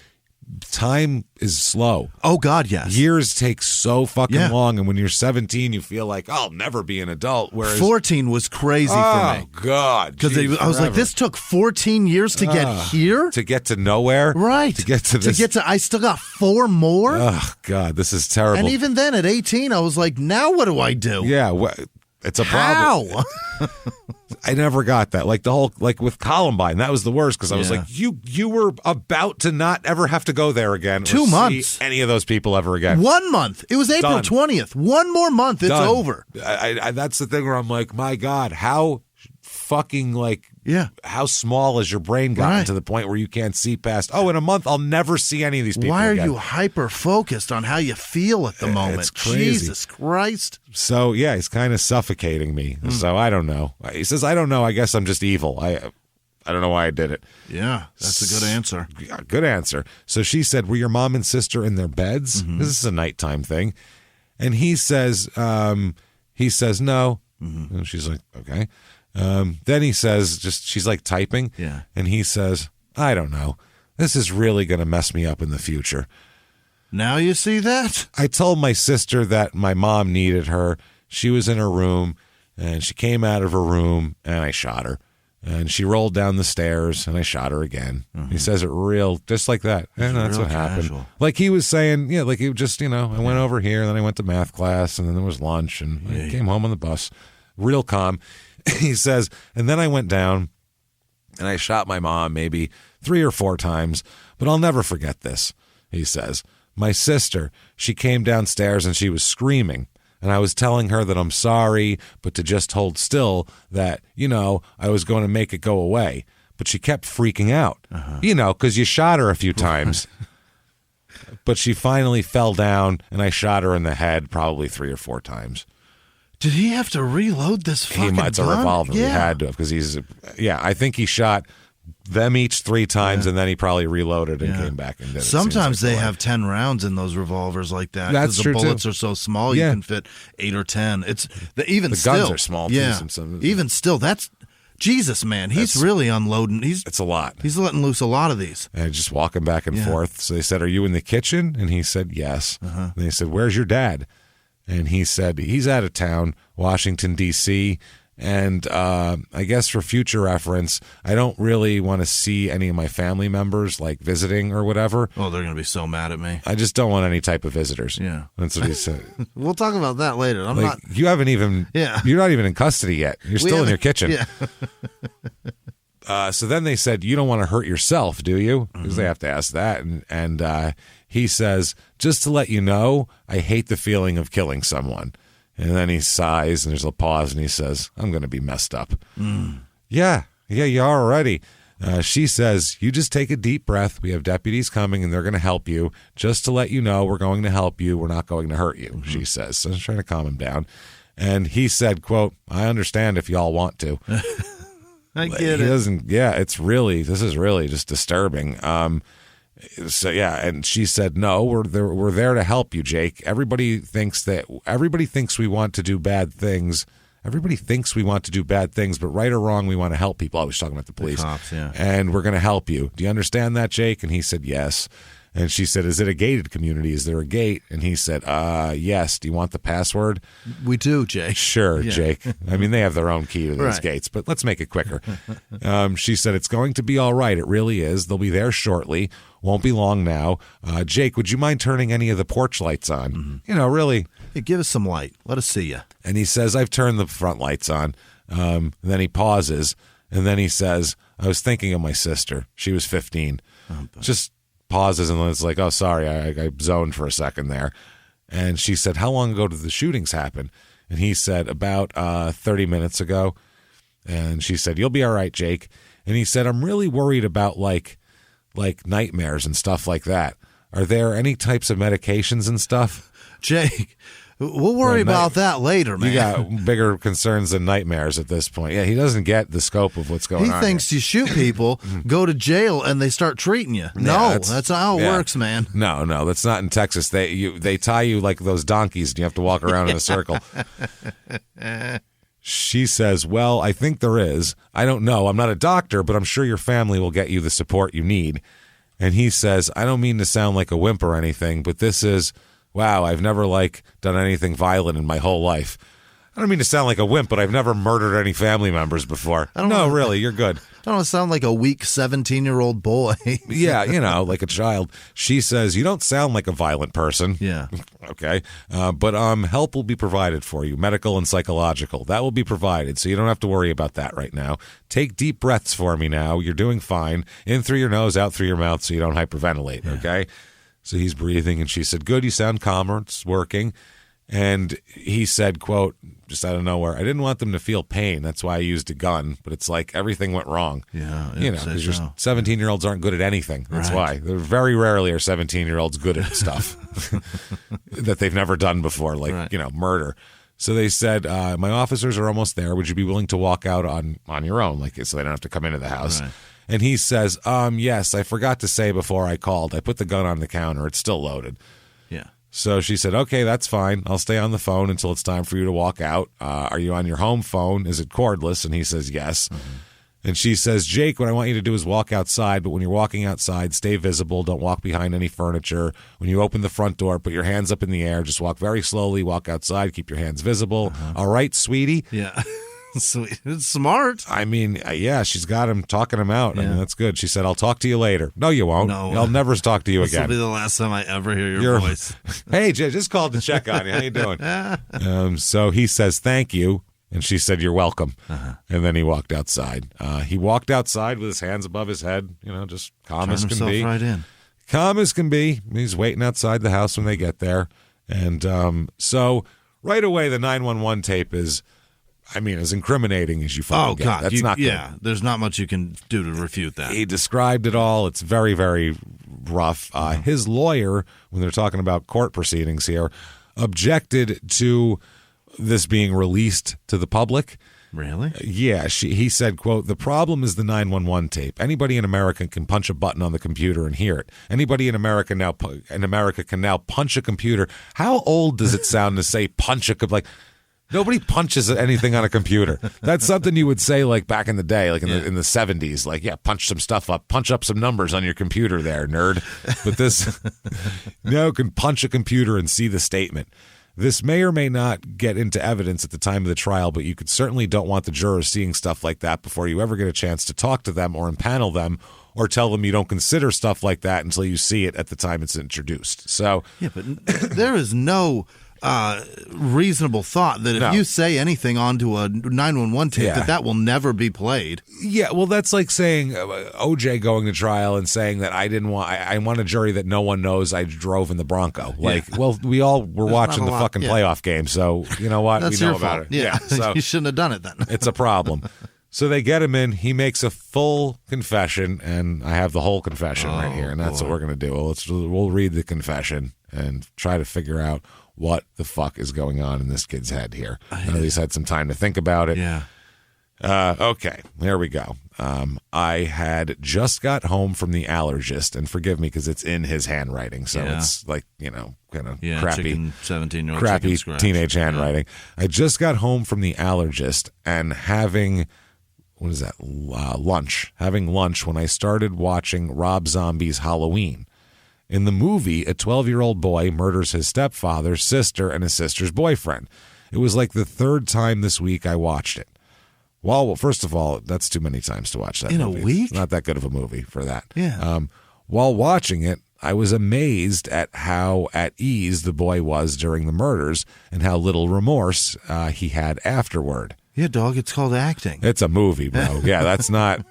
time is slow. Oh, God, yes. Years take so fucking long, and when you're 17, you feel like, I'll never be an adult. Whereas 14 was crazy for me. Oh, God. Because I was like, this took 14 years to get here? To get to nowhere? Right. To get to this. I still got 4 more? Oh, God, this is terrible. And even then, at 18, I was like, now what do I do? Yeah, it's a problem. How? I never got that. Like the whole, with Columbine, that was the worst because I was like, you were about to not ever have to go there again. 2 months. See any of those people ever again. 1 month. It was April 20th. 1 more month. It's over. That's the thing where I'm like, my God, how fucking how small has your brain gotten to the point where you can't see past, in a month I'll never see any of these people Why are again. you hyper focused on how you feel at the moment? It's crazy. Jesus Christ. So he's kind of suffocating me. So I don't know. He says, I don't know. I guess I'm just evil. I don't know why I did it. Yeah, that's a good answer. Yeah, good answer. So she said, were your mom and sister in their beds? This is a nighttime thing. And he says no. And she's like, okay. Then he says, she's like typing. Yeah. And he says, I don't know. This is really going to mess me up in the future. Now you see that? I told my sister that my mom needed her. She was in her room, and she came out of her room, and I shot her. And she rolled down the stairs, and I shot her again. He says it just like that. And that's what happened. Casual. Like he was saying, like he just, I went over here, and then I went to math class, and then there was lunch, and I came home on the bus. Real calm. He says, and then I went down, and I shot my mom maybe 3 or 4 times, but I'll never forget this, he says. My sister, she came downstairs, and she was screaming. And I was telling her that I'm sorry, but to just hold still, that, I was going to make it go away. But she kept freaking out, because you shot her a few times. But she finally fell down, and I shot her in the head probably 3 or 4 times. Did he have to reload this fucking gun? It's a revolver. Yeah. He had to, because I think he shot them each 3 times, and then he probably reloaded and came back and did it. Sometimes they have 10 rounds in those revolvers like that. That's true, the bullets too. are so small you can fit 8 or 10. The guns are small too. Yeah. Even still, that's Jesus, man. He's really unloading. It's a lot. He's letting loose a lot of these. And just walking back and forth. So they said, "Are you in the kitchen?" And he said, "Yes." And they said, "Where's your dad?" And he said, "He's out of town, Washington, D.C., and I guess for future reference, I don't really want to see any of my family members like visiting or whatever. Oh, they're going to be so mad at me. I just don't want any type of visitors." Yeah. That's what he said. We'll talk about that later. You haven't even, you're not even in custody yet. You're still in your kitchen. Yeah. So then they said, "You don't want to hurt yourself, do you?" Because they have to ask that. And he says, "Just to let you know, I hate the feeling of killing someone." And then he sighs, and there's a pause, and he says, "I'm going to be messed up." Yeah, you are already. She says, "You just take a deep breath. We have deputies coming, and they're going to help you. Just to let you know, we're going to help you. We're not going to hurt you," she says. So I'm trying to calm him down. And he said, quote, "I understand if y'all want to." I get He it. doesn't, this is really just disturbing. And she said, "No, we're there to help you, Jake. Everybody thinks we want to do bad things. Everybody thinks we want to do bad things, but right or wrong, we want to help people." I was talking about the police. The cops, yeah. "And we're going to help you. Do you understand that, Jake?" And he said, "Yes." And she said, "Is it a gated community? Is there a gate?" And he said, "Yes. Do you want the password?" We do, Jake. "Sure, Jake." I mean, they have their own key to these gates, but let's make it quicker. She said, "It's going to be all right. It really is. They'll be there shortly. Won't be long now. Jake, would you mind turning any of the porch lights on?" Really. Hey, give us some light. Let us see you. And he says, "I've turned the front lights on." Then he pauses, and then he says, "I was thinking of my sister. She was 15. Just pauses, and then it's like, "Oh, sorry, I zoned for a second there." And she said, "How long ago did the shootings happen?" And he said, "About 30 minutes ago." And she said, "You'll be all right, Jake." And he said, "I'm really worried about like nightmares and stuff like that. Are there any types of medications and stuff?" Jake, we'll worry about that later, man. You got bigger concerns than nightmares at this point. Yeah, he doesn't get the scope of what's going on. He thinks you shoot people, go to jail, and they start treating you. No, that's not how it works, man. No, that's not in Texas. They tie you like those donkeys, and you have to walk around in a circle. She says, "Well, I think there is. I don't know. I'm not a doctor, but I'm sure your family will get you the support you need." And he says, "I don't mean to sound like a wimp or anything, but this is, wow, I've never done anything violent in my whole life. I don't mean to sound like a wimp, but I've never murdered any family members before." No, really, you're good. I don't want to sound like a weak 17-year-old boy. Yeah, like a child. She says, "You don't sound like a violent person." Yeah. Okay. But help will be provided for you, medical and psychological. That will be provided, so you don't have to worry about that right now. Take deep breaths for me now. You're doing fine. In through your nose, out through your mouth, so you don't hyperventilate, okay? So he's breathing, and she said, "Good, you sound calmer. It's working." And he said, quote, just out of nowhere, "I didn't want them to feel pain. That's why I used a gun. But it's like everything went wrong." Yeah. Because your 17-year-olds aren't good at anything. That's why. They're very rarely are 17-year-olds good at stuff that they've never done before, like, murder. So they said, "My officers are almost there. Would you be willing to walk out on your own, so they don't have to come into the house?" Right. And he says, "Yes, I forgot to say before I called. I put the gun on the counter. It's still loaded." Yeah. So she said, okay, that's fine. I'll stay on the phone until it's time for you to walk out. Are you on your home phone? Is it cordless? And he says, yes. And she says, Jake, what I want you to do is walk outside, but when you're walking outside, stay visible. Don't walk behind any furniture. When you open the front door, put your hands up in the air. Just walk very slowly. Walk outside. Keep your hands visible. All right, sweetie? Yeah. Sweet. It's smart. I mean, yeah, she's got him, talking him out. I mean, that's good. She said, I'll talk to you later. No, you won't. No. I'll never talk to you This again. will be the last time I ever hear your voice. Hey, Jay, just called to check on you. How you doing? So he says, thank you. And she said, you're welcome. And then he walked outside. He walked outside with his hands above his head, just calm as can be. Right in. Calm as can be. He's waiting outside the house when they get there. And so right away, the 911 tape is, as incriminating as you fucking get. God. That's not good. Yeah, there's not much you can do to refute that. He described it all. It's very, very rough. His lawyer, when they're talking about court proceedings here, objected to this being released to the public. Really? Yeah. He said, quote, the problem is the 911 tape. Anybody in America can punch a button on the computer and hear it. Anybody in America can now punch a computer. How old does it sound to say punch a computer? Like, nobody punches anything on a computer. That's something you would say like back in the day, like in the 70s. Like, yeah, punch some stuff up. Punch up some numbers on your computer there, nerd. But this, can punch a computer and see the statement. This may or may not get into evidence at the time of the trial, but you certainly don't want the jurors seeing stuff like that before you ever get a chance to talk to them or impanel them or tell them you don't consider stuff like that until you see it at the time it's introduced. So, yeah, but there is no reasonable thought that if you say anything onto a 911 tape that will never be played. Yeah, well, that's like saying OJ going to trial and saying that I want a jury that no one knows I drove in the Bronco. Well, we all were watching the fucking playoff game, so you know what? That's we know your about fault. it. Yeah, so you shouldn't have done it then. It's a problem. So they get him in. He makes a full confession, and I have the whole confession right here, and that's what we're going to do. We'll read the confession and try to figure out what the fuck is going on in this kid's head here. I know he's had some time to think about it. Yeah. Okay, here we go. I had just got home from the allergist, and forgive me because it's in his handwriting, so it's like, kind of crappy 17-year-old crappy teenage handwriting. I just got home from the allergist and having lunch. Having lunch when I started watching Rob Zombie's Halloween. In the movie, a 12-year-old boy murders his stepfather, sister, and his sister's boyfriend. It was like the third time this week I watched it. Well, first of all, that's too many times to watch that movie. In a week? It's not that good of a movie for that. Yeah. While watching it, I was amazed at how at ease the boy was during the murders and how little remorse he had afterward. Yeah, dog, it's called acting. It's a movie, bro. Yeah, that's not...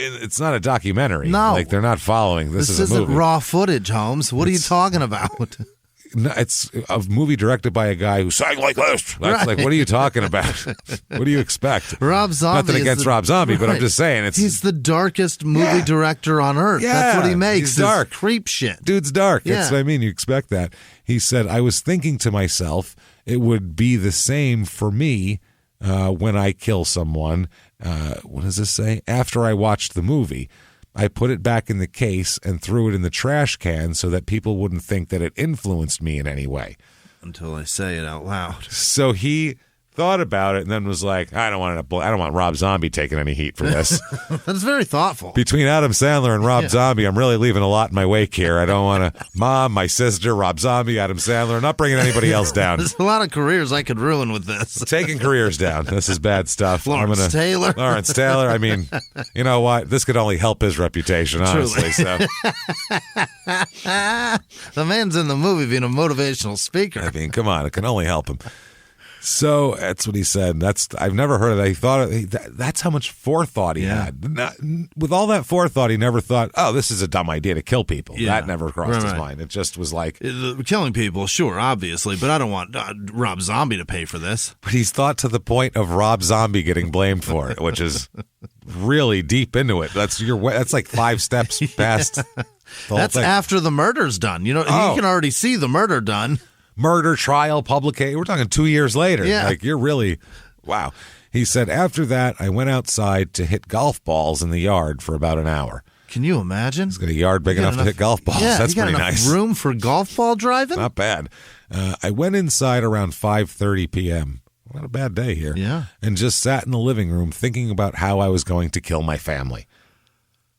It's not a documentary. No. Like, they're not following. This is a movie. Isn't raw footage, Holmes. What are you talking about? No, it's a movie directed by a guy who sang like this. That's like, what are you talking about? What do you expect? Rob Zombie. Nothing against Rob Zombie, but I'm just saying. He's the darkest movie director on earth. Yeah, that's what he makes. He's dark. Creep shit. Dude's dark. Yeah. That's what I mean. You expect that. He said, I was thinking to myself, it would be the same for me when I kill someone. What does this say? After I watched the movie, I put it back in the case and threw it in the trash can so that people wouldn't think that it influenced me in any way. Until I say it out loud. So he thought about it and then was like, I don't want Rob Zombie taking any heat for this. That's very thoughtful. Between Adam Sandler and Rob Zombie, I'm really leaving a lot in my wake here. I don't want to. Mom, my sister, Rob Zombie, Adam Sandler. I'm not bringing anybody else down. There's a lot of careers I could ruin with this. Taking careers down. This is bad stuff. Lawrence Taylor. I mean, you know what? This could only help his reputation, honestly. So the man's in the movie being a motivational speaker. I mean, come on. It can only help him. So that's what he said. I've never heard of that. He thought that's how much forethought he had. With all that forethought, he never thought, "Oh, this is a dumb idea to kill people." That never crossed his mind. It just was like killing people, sure, obviously, but I don't want Rob Zombie to pay for this. But he's thought to the point of Rob Zombie getting blamed for it, which is really deep into it. That's like 5 steps past. That's after the murder's done. You can already see the murder done. Murder trial, publication. We're talking 2 years later. Yeah. Like, you're really, wow. He said, after that, I went outside to hit golf balls in the yard for about an hour. Can you imagine? He's got a yard big enough to hit golf balls. Yeah, That's you got pretty enough nice. room for golf ball driving? Not bad. I went inside around 5:30 p.m. Not a bad day here. Yeah. And just sat in the living room thinking about how I was going to kill my family.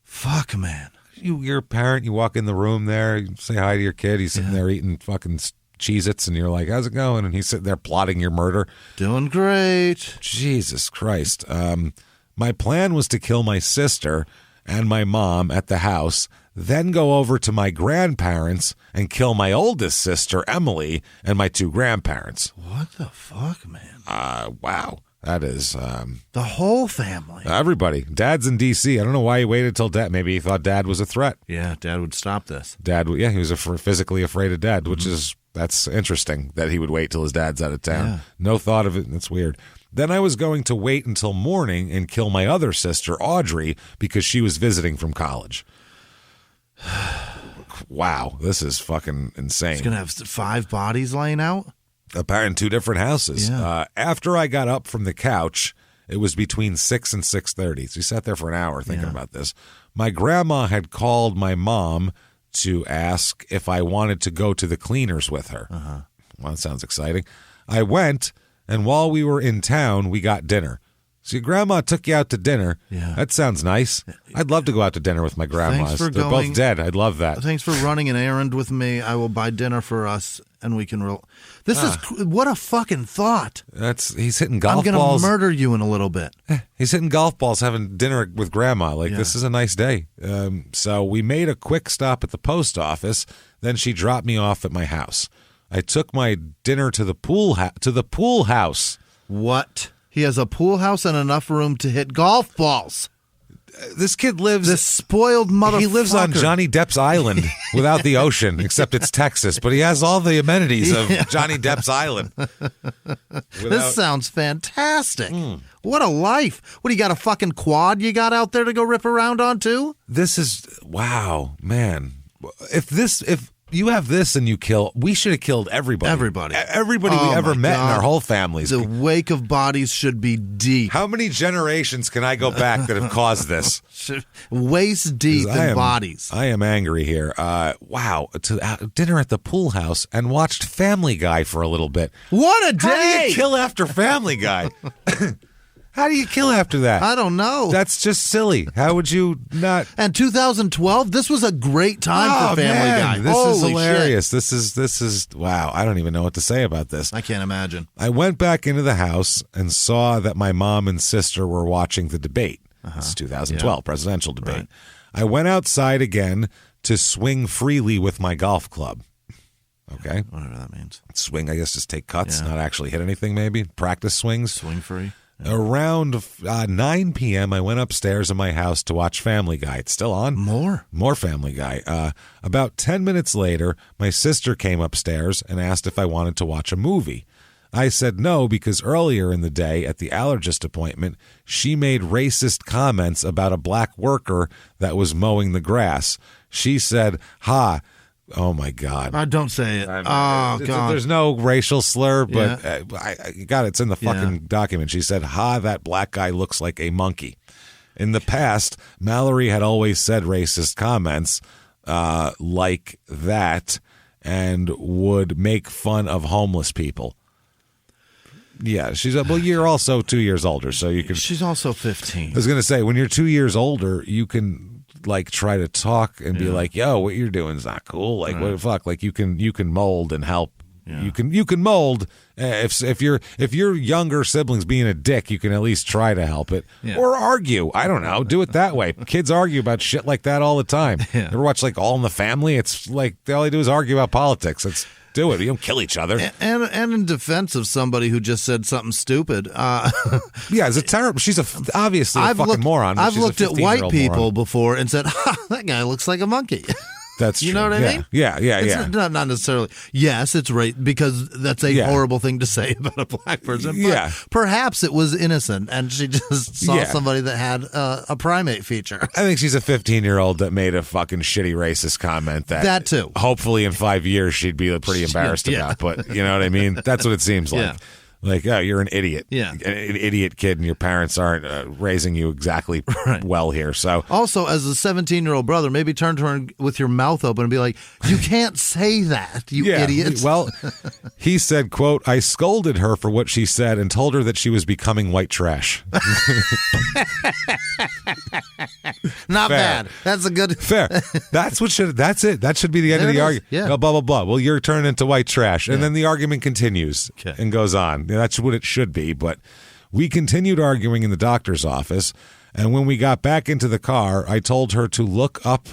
Fuck, man. You're a parent, you walk in the room there, you say hi to your kid, he's sitting there eating fucking Cheez-Its, and you're like, how's it going? And he's sitting there plotting your murder. Doing great. Jesus Christ. My plan was to kill my sister and my mom at the house, then go over to my grandparents and kill my oldest sister, Emily, and my 2 grandparents. What the fuck, man? Wow. That is... the whole family. everybody. Dad's in D.C. I don't know why he waited till Dad. Maybe he thought Dad was a threat. Yeah, Dad would stop this. He was physically afraid of Dad, which is... That's interesting that he would wait till his dad's out of town. Yeah. No thought of it. That's weird. Then I was going to wait until morning and kill my other sister, Audrey, because she was visiting from college. Wow, this is fucking insane. He's going to have 5 bodies laying out? Apparently in 2 different houses. Yeah. After I got up from the couch, it was between 6 and 6:30. So he sat there for an hour thinking about this. My grandma had called my mom to ask if I wanted to go to the cleaners with her. Well, that sounds exciting. I went, and while we were in town, we got dinner. So your grandma took you out to dinner. Yeah. That sounds nice. I'd love to go out to dinner with my grandmas. They're both dead. I'd love that. Thanks for running an errand with me. I will buy dinner for us, and we can roll. This is what a fucking thought. He's hitting golf balls. I'm going to murder you in a little bit. He's hitting golf balls, having dinner with grandma. This is a nice day. So we made a quick stop at the post office. Then she dropped me off at my house. I took my dinner to the pool house. What? He has a pool house and enough room to hit golf balls. This kid lives... This spoiled motherfucker. He lives on Johnny Depp's island without the ocean, except it's Texas. But he has all the amenities of Johnny Depp's island. This sounds fantastic. What a life. What, do you got a fucking quad you got out there to go rip around on too? This is... Wow, man. If you have this and you kill... We should have killed everybody. Everybody we ever met in our whole families. The wake of bodies should be deep. How many generations can I go back that have caused this? Waist deep in bodies. I am angry here. Wow. Dinner at the pool house and watched Family Guy for a little bit. What a day! How do you kill after Family Guy? How do you kill after that? I don't know. That's just silly. How would you not? And 2012, this was a great time for Family Guy. This is hilarious. Shit. This is wow. I don't even know what to say about this. I can't imagine. I went back into the house and saw that my mom and sister were watching the debate. It's 2012 presidential debate. Right. I went outside again to swing freely with my golf club. Okay. Whatever that means. Swing, I guess, just take cuts, not actually hit anything maybe. Practice swings. Swing free. Around 9 p.m., I went upstairs in my house to watch Family Guy. It's still on. More Family Guy. About 10 minutes later, my sister came upstairs and asked if I wanted to watch a movie. I said no because earlier in the day at the allergist appointment, she made racist comments about a black worker that was mowing the grass. She said, "Ha." Oh, my God. Don't say it. God. There's no racial slur, but it's in the fucking document. She said, "Ha, that black guy looks like a monkey." In the past, Mallory had always said racist comments like that and would make fun of homeless people. Yeah, you're also 2 years older, so you can... She's also 15. I was going to say, when you're 2 years older, you can... try to talk and be like, "Yo, what you're doing is not cool." What the fuck? You can mold and help. Yeah. You can mold. If your younger siblings being a dick, you can at least try to help it or argue. I don't know. Do it that way. Kids argue about shit like that all the time. Yeah. Ever watch All in the Family? It's like all they do is argue about politics. It's do it. You don't kill each other. And in defense of somebody who just said something stupid. It's a terrible. She's obviously a fucking moron. I've looked at white people before and said, that guy looks like a monkey. That's you know what I mean? Yeah. It's not necessarily. Yes, it's right because that's a horrible thing to say about a black person. But perhaps it was innocent, and she just saw somebody that had a primate feature. I think she's a 15-year-old that made a fucking shitty racist comment that too. Hopefully, in 5 years, she'd be pretty embarrassed about. But you know what I mean? That's what it seems like. Like, oh, you're an idiot. Yeah. An idiot kid, and your parents aren't raising you exactly well here. So, also, as a 17-year-old brother, maybe turn to her with your mouth open and be like, you can't say that, you idiot. Well, he said, quote, I scolded her for what she said and told her that she was becoming white trash. Not bad. That's a good... Fair. That's it. That should be the end of the argument. Yeah. Blah, blah, blah. Well, you're turning into white trash. And then the argument continues and goes on. That's what it should be. But we continued arguing in the doctor's office. And when we got back into the car, I told her to look up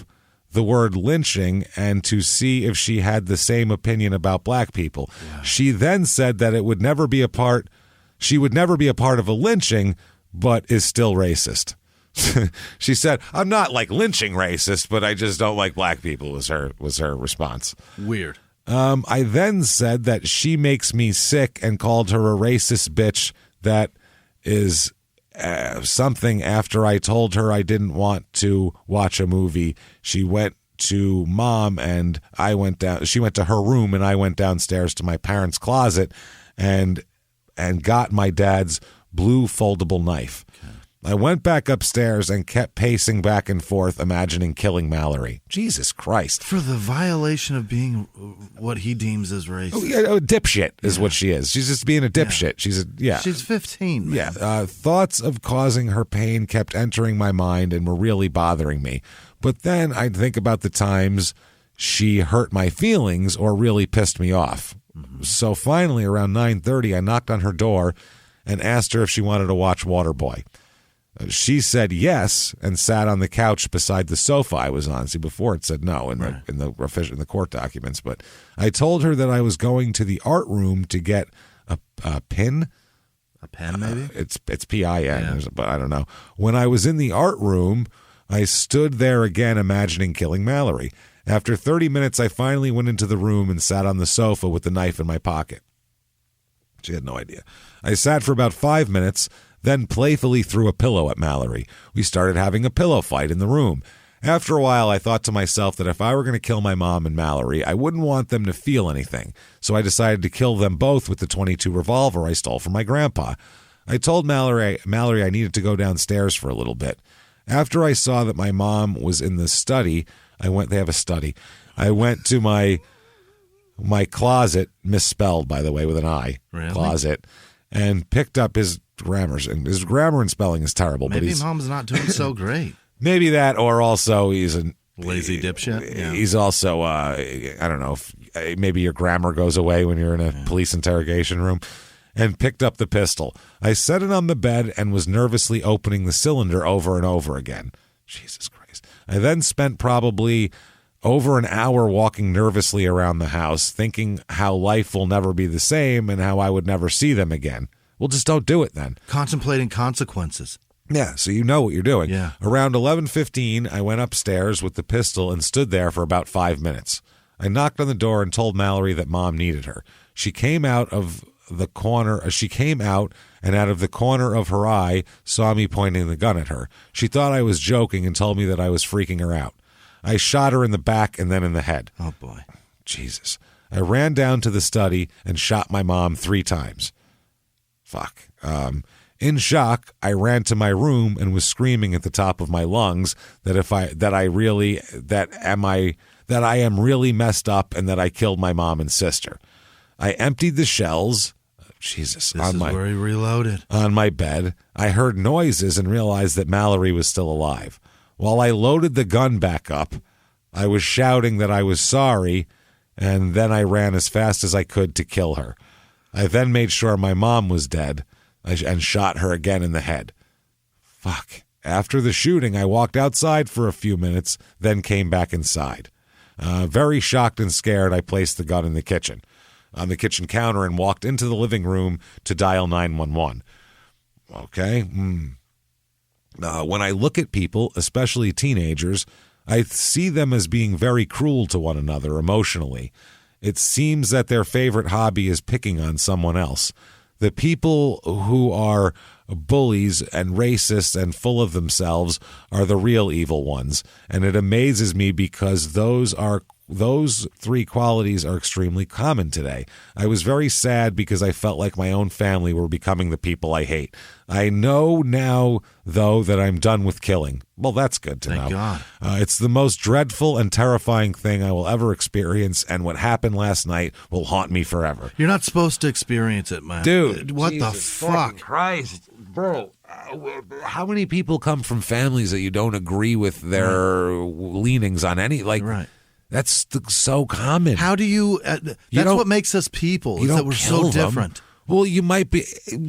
the word lynching and to see if she had the same opinion about black people. Yeah. She then said that she would never be a part of a lynching, but is still racist. She said, I'm not like lynching racist, but I just don't like black people, was her response. Weird. I then said that she makes me sick and called her a racist bitch. That is something after I told her I didn't want to watch a movie. She went to mom and I went down. She went to her room and I went downstairs to my parents' closet and got my dad's blue foldable knife. Okay. I went back upstairs and kept pacing back and forth, imagining killing Mallory. Jesus Christ. For the violation of being what he deems as racist. Oh, dipshit is what she is. She's just being a dipshit. She's 15, man. Yeah. Thoughts of causing her pain kept entering my mind and were really bothering me. But then I'd think about the times she hurt my feelings or really pissed me off. Mm-hmm. So finally, around 9:30, I knocked on her door and asked her if she wanted to watch Waterboy. She said yes and sat on the couch beside the sofa I was on. See, before it said no in the court documents. But I told her that I was going to the art room to get a pin. A pen, maybe? It's PIN, but I don't know. When I was in the art room, I stood there again imagining killing Mallory. After 30 minutes, I finally went into the room and sat on the sofa with the knife in my pocket. She had no idea. I sat for about 5 minutes, then playfully threw a pillow at Mallory. We started having a pillow fight in the room. After a while, I thought to myself that if I were going to kill my mom and Mallory, I wouldn't want them to feel anything. So I decided to kill them both with the .22 revolver I stole from my grandpa. I told Mallory I needed to go downstairs for a little bit. After I saw that my mom was in the study, they have a study. I went to my closet, misspelled, by the way, with an I, really? Closet, and picked up his grammar. And his grammar and spelling is terrible. Maybe but mom's not doing so great. Maybe that, or also he's a lazy dipshit. Yeah. He's also, I don't know, maybe your grammar goes away when you're in a police interrogation room. And picked up the pistol. I set it on the bed and was nervously opening the cylinder over and over again. Jesus Christ. I then spent probably over an hour walking nervously around the house, thinking how life will never be the same and how I would never see them again. Well, just don't do it then. Contemplating consequences. Yeah, so you know what you're doing. Yeah. Around 11:15, I went upstairs with the pistol and stood there for about 5 minutes. I knocked on the door and told Mallory that Mom needed her. She came out and out of the corner of her eye saw me pointing the gun at her. She thought I was joking and told me that I was freaking her out. I shot her in the back and then in the head. Oh, boy. Jesus. I ran down to the study and shot my mom 3 times. Fuck. In shock, I ran to my room and was screaming at the top of my lungs that I am really messed up and that I killed my mom and sister. I emptied the shells. Jesus. This is where he reloaded. On my bed. I heard noises and realized that Mallory was still alive. While I loaded the gun back up, I was shouting that I was sorry, and then I ran as fast as I could to kill her. I then made sure my mom was dead and shot her again in the head. Fuck. After the shooting, I walked outside for a few minutes, then came back inside. Very shocked and scared, I placed the gun in the kitchen, on the kitchen counter, and walked into the living room to dial 911. Okay. When I look at people, especially teenagers, I see them as being very cruel to one another emotionally. It seems that their favorite hobby is picking on someone else. The people who are bullies and racists and full of themselves are the real evil ones, and it amazes me because those are those three qualities are extremely common today. I was very sad because I felt like my own family were becoming the people I hate. I know now, though, that I'm done with killing. Well, that's good to know. Thank God. It's the most dreadful and terrifying thing I will ever experience, and what happened last night will haunt me forever. You're not supposed to experience it, man. Dude, what Jesus the fuck? Christ, bro. How many people come from families that you don't agree with their leanings on any, like, Right. That's so common. How do you? That's what makes us people. Is that we're so different. Well, you might be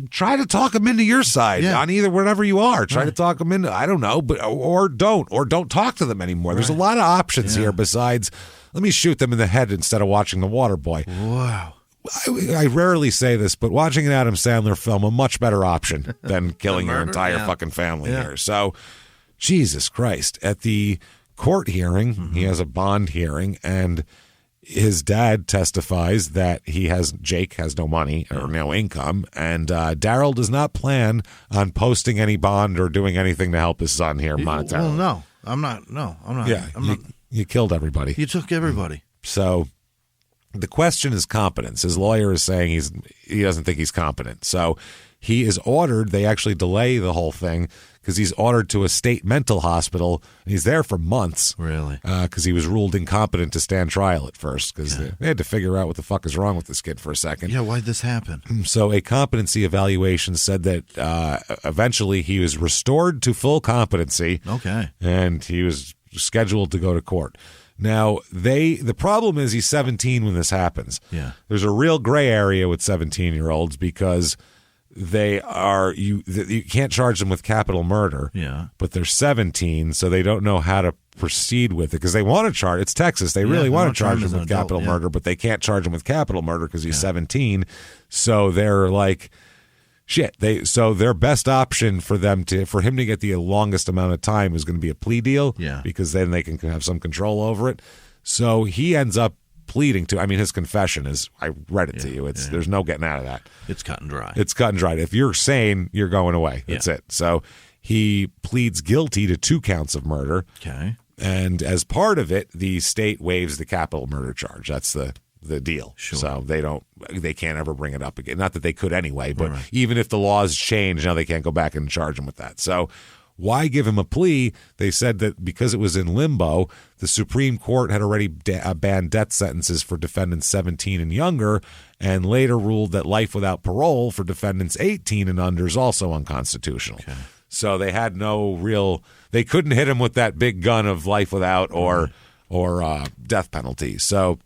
try to talk them into your side on either wherever you are. Try to talk them into. I don't know, but or don't talk to them anymore. There's a lot of options here besides let me shoot them in the head instead of watching The Waterboy. Wow. I rarely say this, but watching an Adam Sandler film a much better option than killing your entire fucking family here. So, Jesus Christ, at the court hearing, he has a bond hearing, and his dad testifies that Jake has no money or no income, and Daryl does not plan on posting any bond or doing anything to help his son here monetarily. Well, no, I'm not. No, I'm not. Yeah, you killed everybody. You took everybody. So the question is competence. His lawyer is saying he doesn't think he's competent. So he is ordered. They actually delay the whole thing because he's ordered to a state mental hospital. He's there for months. Really? Because he was ruled incompetent to stand trial at first because they had to figure out what the fuck is wrong with this kid for a second. Yeah, why'd this happen? So a competency evaluation said that eventually he was restored to full competency. Okay. And he was scheduled to go to court. Now, the problem is he's 17 when this happens. Yeah. There's a real gray area with 17-year-olds because you can't charge them with capital murder. Yeah. But they're 17, so they don't know how to proceed with it because they want to charge. It's Texas. They really want to charge him with capital murder, but they can't charge him with capital murder because he's 17. So they're like, shit. So their best option for him to get the longest amount of time is going to be a plea deal. Yeah. Because then they can have some control over it. So he ends up pleading to. I mean, his confession is. I read it to you. There's no getting out of that. It's cut and dry. It's cut and dry. If you're sane, you're going away. That's it. So he pleads guilty to 2 counts of murder. Okay. And as part of it, the state waives the capital murder charge. That's the deal. Sure. So they can't ever bring it up again. Not that they could anyway, but even if the laws change, now they can't go back and charge him with that. So why give him a plea? They said that because it was in limbo, the Supreme Court had already banned death sentences for defendants 17 and younger, and later ruled that life without parole for defendants 18 and under is also unconstitutional. Okay. So they had they couldn't hit him with that big gun of life without or death penalty. So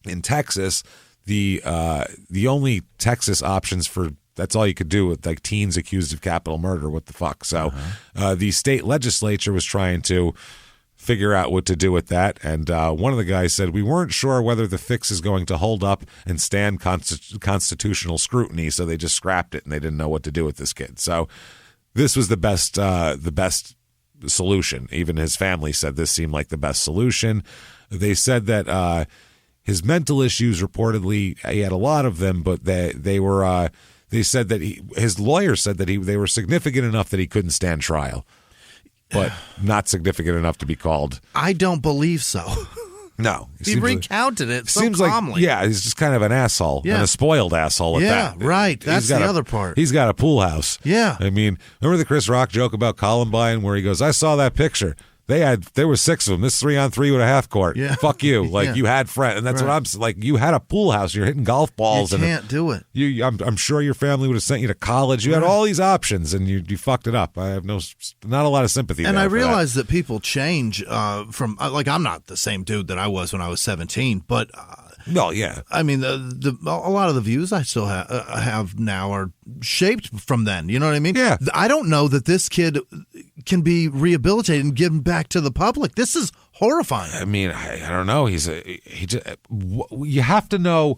in Texas, the only Texas options for that's all you could do with like teens accused of capital murder. What the fuck? So the state legislature was trying to figure out what to do with that. And one of the guys said, we weren't sure whether the fix is going to hold up and stand constitutional scrutiny. So they just scrapped it and they didn't know what to do with this kid. So this was the best solution. Even his family said this seemed like the best solution. They said that his mental issues, reportedly, he had a lot of them, but they were. They said that his lawyer said that they were significant enough that he couldn't stand trial, but not significant enough to be called. I don't believe so. No. He recounted it so seems calmly. He's just kind of an asshole and a spoiled asshole at that. Yeah, right. That's the other part. He's got a pool house. Yeah. I mean, remember the Chris Rock joke about Columbine where he goes, I saw that picture. There were 6 of them. This 3-on-3 with a half court. Yeah. Fuck you. Like you had friends, and that's what I'm like. You had a pool house. You're hitting golf balls. You can't do it. I'm sure your family would have sent you to college. You had all these options, and you fucked it up. I have not a lot of sympathy. And I realize that people change from like I'm not the same dude that I was when I was 17, but. No, yeah. I mean, a lot of the views I still have now are shaped from then. You know what I mean? Yeah. I don't know that this kid can be rehabilitated and given back to the public. This is horrifying. I mean, I don't know. You have to know.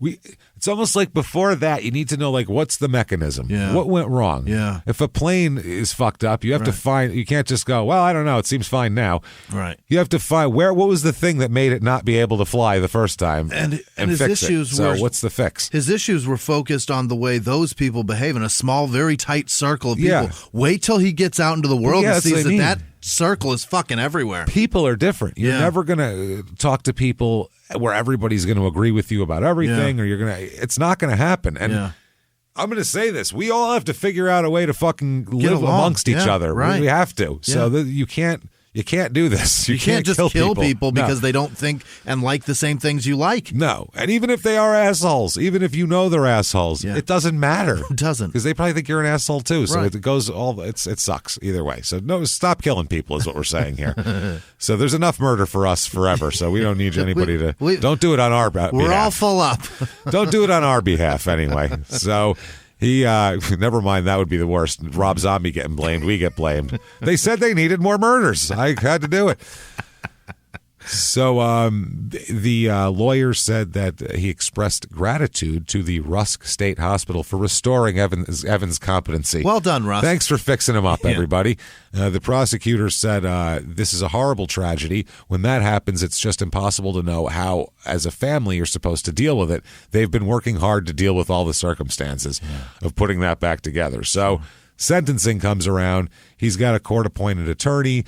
It's almost like before that, you need to know, like, what's the mechanism? Yeah. What went wrong? Yeah. If a plane is fucked up, you have to find, you can't just go, well, I don't know, it seems fine now. Right. You have to find what was the thing that made it not be able to fly the first time and his fix issues it. So were, what's the fix? His issues were focused on the way those people behave in a small, very tight circle of people. Yeah. Wait till he gets out into the world and sees circle is fucking everywhere. People are different. You're never going to talk to people where everybody's going to agree with you about everything, or it's not going to happen. And I'm going to say this. We all have to figure out a way to fucking live amongst each other. Right. We have to. So you can't do this. You can't just kill people because they don't think and like the same things you like. No. And even if they are assholes, even if you know they're assholes, it doesn't matter. It doesn't. Because they probably think you're an asshole too. So it goes it sucks either way. So no, stop killing people is what we're saying here. So there's enough murder for us forever. So we don't need anybody don't do it on our behalf. We're all full up. Don't do it on our behalf anyway. So he, never mind, that would be the worst. Rob Zombie getting blamed, we get blamed. They said they needed more murders. I had to do it. So the lawyer said that he expressed gratitude to the Rusk State Hospital for restoring Evan's competency. Well done, Rusk. Thanks for fixing him up, everybody. The prosecutor said this is a horrible tragedy. When that happens, it's just impossible to know how, as a family, you're supposed to deal with it. They've been working hard to deal with all the circumstances of putting that back together. So sentencing comes around. He's got a court-appointed attorney.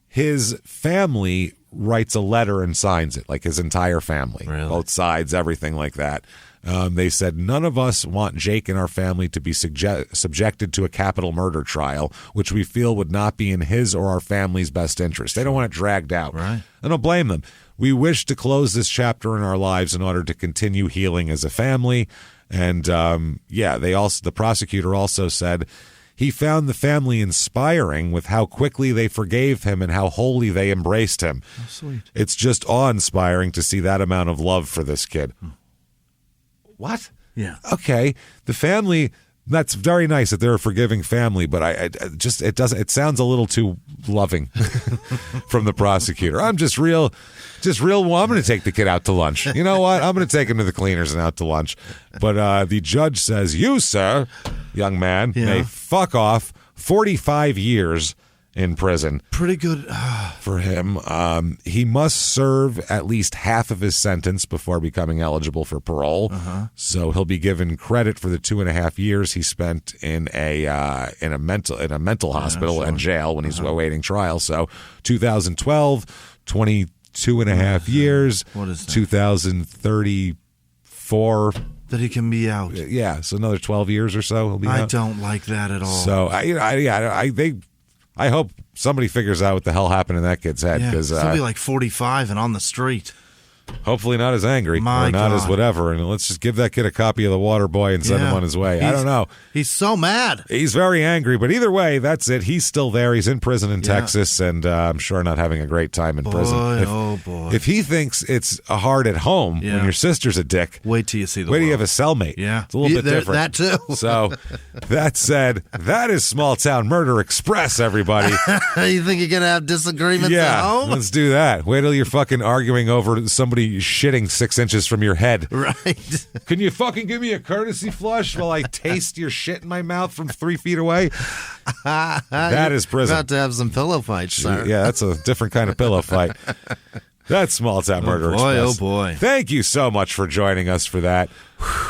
His family writes a letter and signs it, like his entire family, both sides, everything like that. They said, none of us want Jake and our family to be subjected to a capital murder trial, which we feel would not be in his or our family's best interest. They don't want it dragged out. Right. I don't blame them. We wish to close this chapter in our lives in order to continue healing as a family. And the prosecutor also said he found the family inspiring with how quickly they forgave him and how wholly they embraced him. Oh, sweet. It's just awe-inspiring to see that amount of love for this kid. What? Yeah. Okay. The family, that's very nice that they're a forgiving family, but it sounds a little too loving from the prosecutor. I'm well, I'm going to take the kid out to lunch. You know what? I'm going to take him to the cleaners and out to lunch. But the judge says, you, sir, young man, may fuck off 45 years in prison. Pretty good for him. He must serve at least half of his sentence before becoming eligible for parole. So he'll be given credit for the 2.5 years he spent in a mental hospital and jail when he's awaiting trial. So 2012, 22.5 years. What is that? 2034. That he can be out. Yeah, so another 12 years or so he'll be out. I don't like that at all. So I hope somebody figures out what the hell happened in that kid's head. Because he'll be like 45 and on the street. Hopefully not as angry or not as whatever. And let's just give that kid a copy of the Waterboy and send him on his way. I don't know. He's so mad. He's very angry. But either way, that's it. He's still there. He's in prison in Texas, and I'm sure not having a great time in prison. If he thinks it's hard at home when your sister's a dick, wait till you see the Wait till you have a cellmate. Yeah. It's a little bit different. That too. So that said, that is Small Town Murder Express, everybody. You think you're going to have disagreements at home? Let's do that. Wait till you're fucking arguing over somebody shitting 6 inches from your head. Right. Can you fucking give me a courtesy flush while I taste your shit in my mouth from 3 feet away? That is prison. You're about to have some pillow fights, sir. Yeah, that's a different kind of pillow fight. That's Small Town Murder Express. Oh, boy. Thank you so much for joining us for that.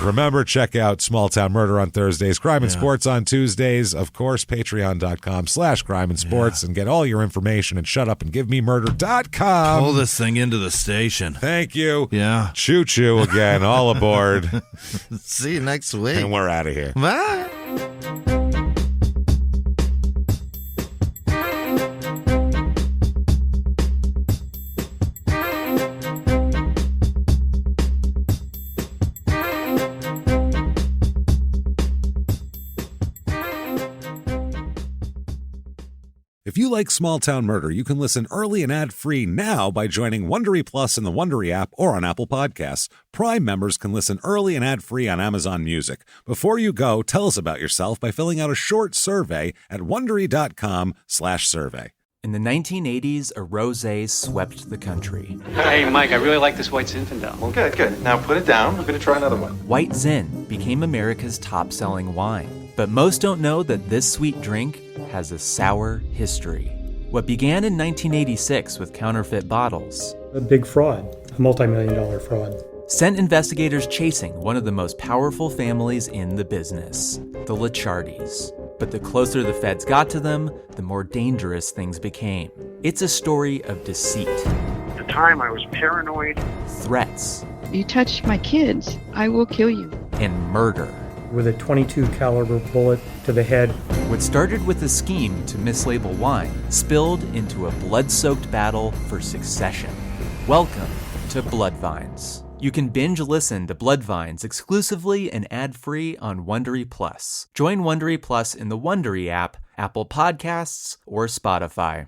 Remember, check out Small Town Murder on Thursdays, Crime and Sports on Tuesdays. Of course, patreon.com/crime and sports and get all your information at shutupandgivememurder.com. Pull this thing into the station. Thank you. Yeah. Choo-choo again, all aboard. See you next week. And we're out of here. Bye. If you like Small Town Murder, you can listen early and ad-free now by joining Wondery Plus in the Wondery app or on Apple Podcasts. Prime members can listen early and ad-free on Amazon Music. Before you go, tell us about yourself by filling out a short survey at Wondery.com/survey. In the 1980s, a rosé swept the country. Hey, Mike, I really like this White Zinfandel. Well, good. Now put it down. I'm going to try another one. White Zin became America's top-selling wine. But most don't know that this sweet drink has a sour history. What began in 1986 with counterfeit bottles, a big fraud, a multi-million-dollar fraud, sent investigators chasing one of the most powerful families in the business, the Licciardis. But the closer the feds got to them, the more dangerous things became. It's a story of deceit. At the time, I was paranoid. Threats. You touch my kids, I will kill you. And murder. With a .22 caliber bullet to the head. What started with a scheme to mislabel wine spilled into a blood-soaked battle for succession. Welcome to Bloodvines. You can binge listen to Bloodvines exclusively and ad-free on Wondery Plus. Join Wondery Plus in the Wondery app, Apple Podcasts, or Spotify.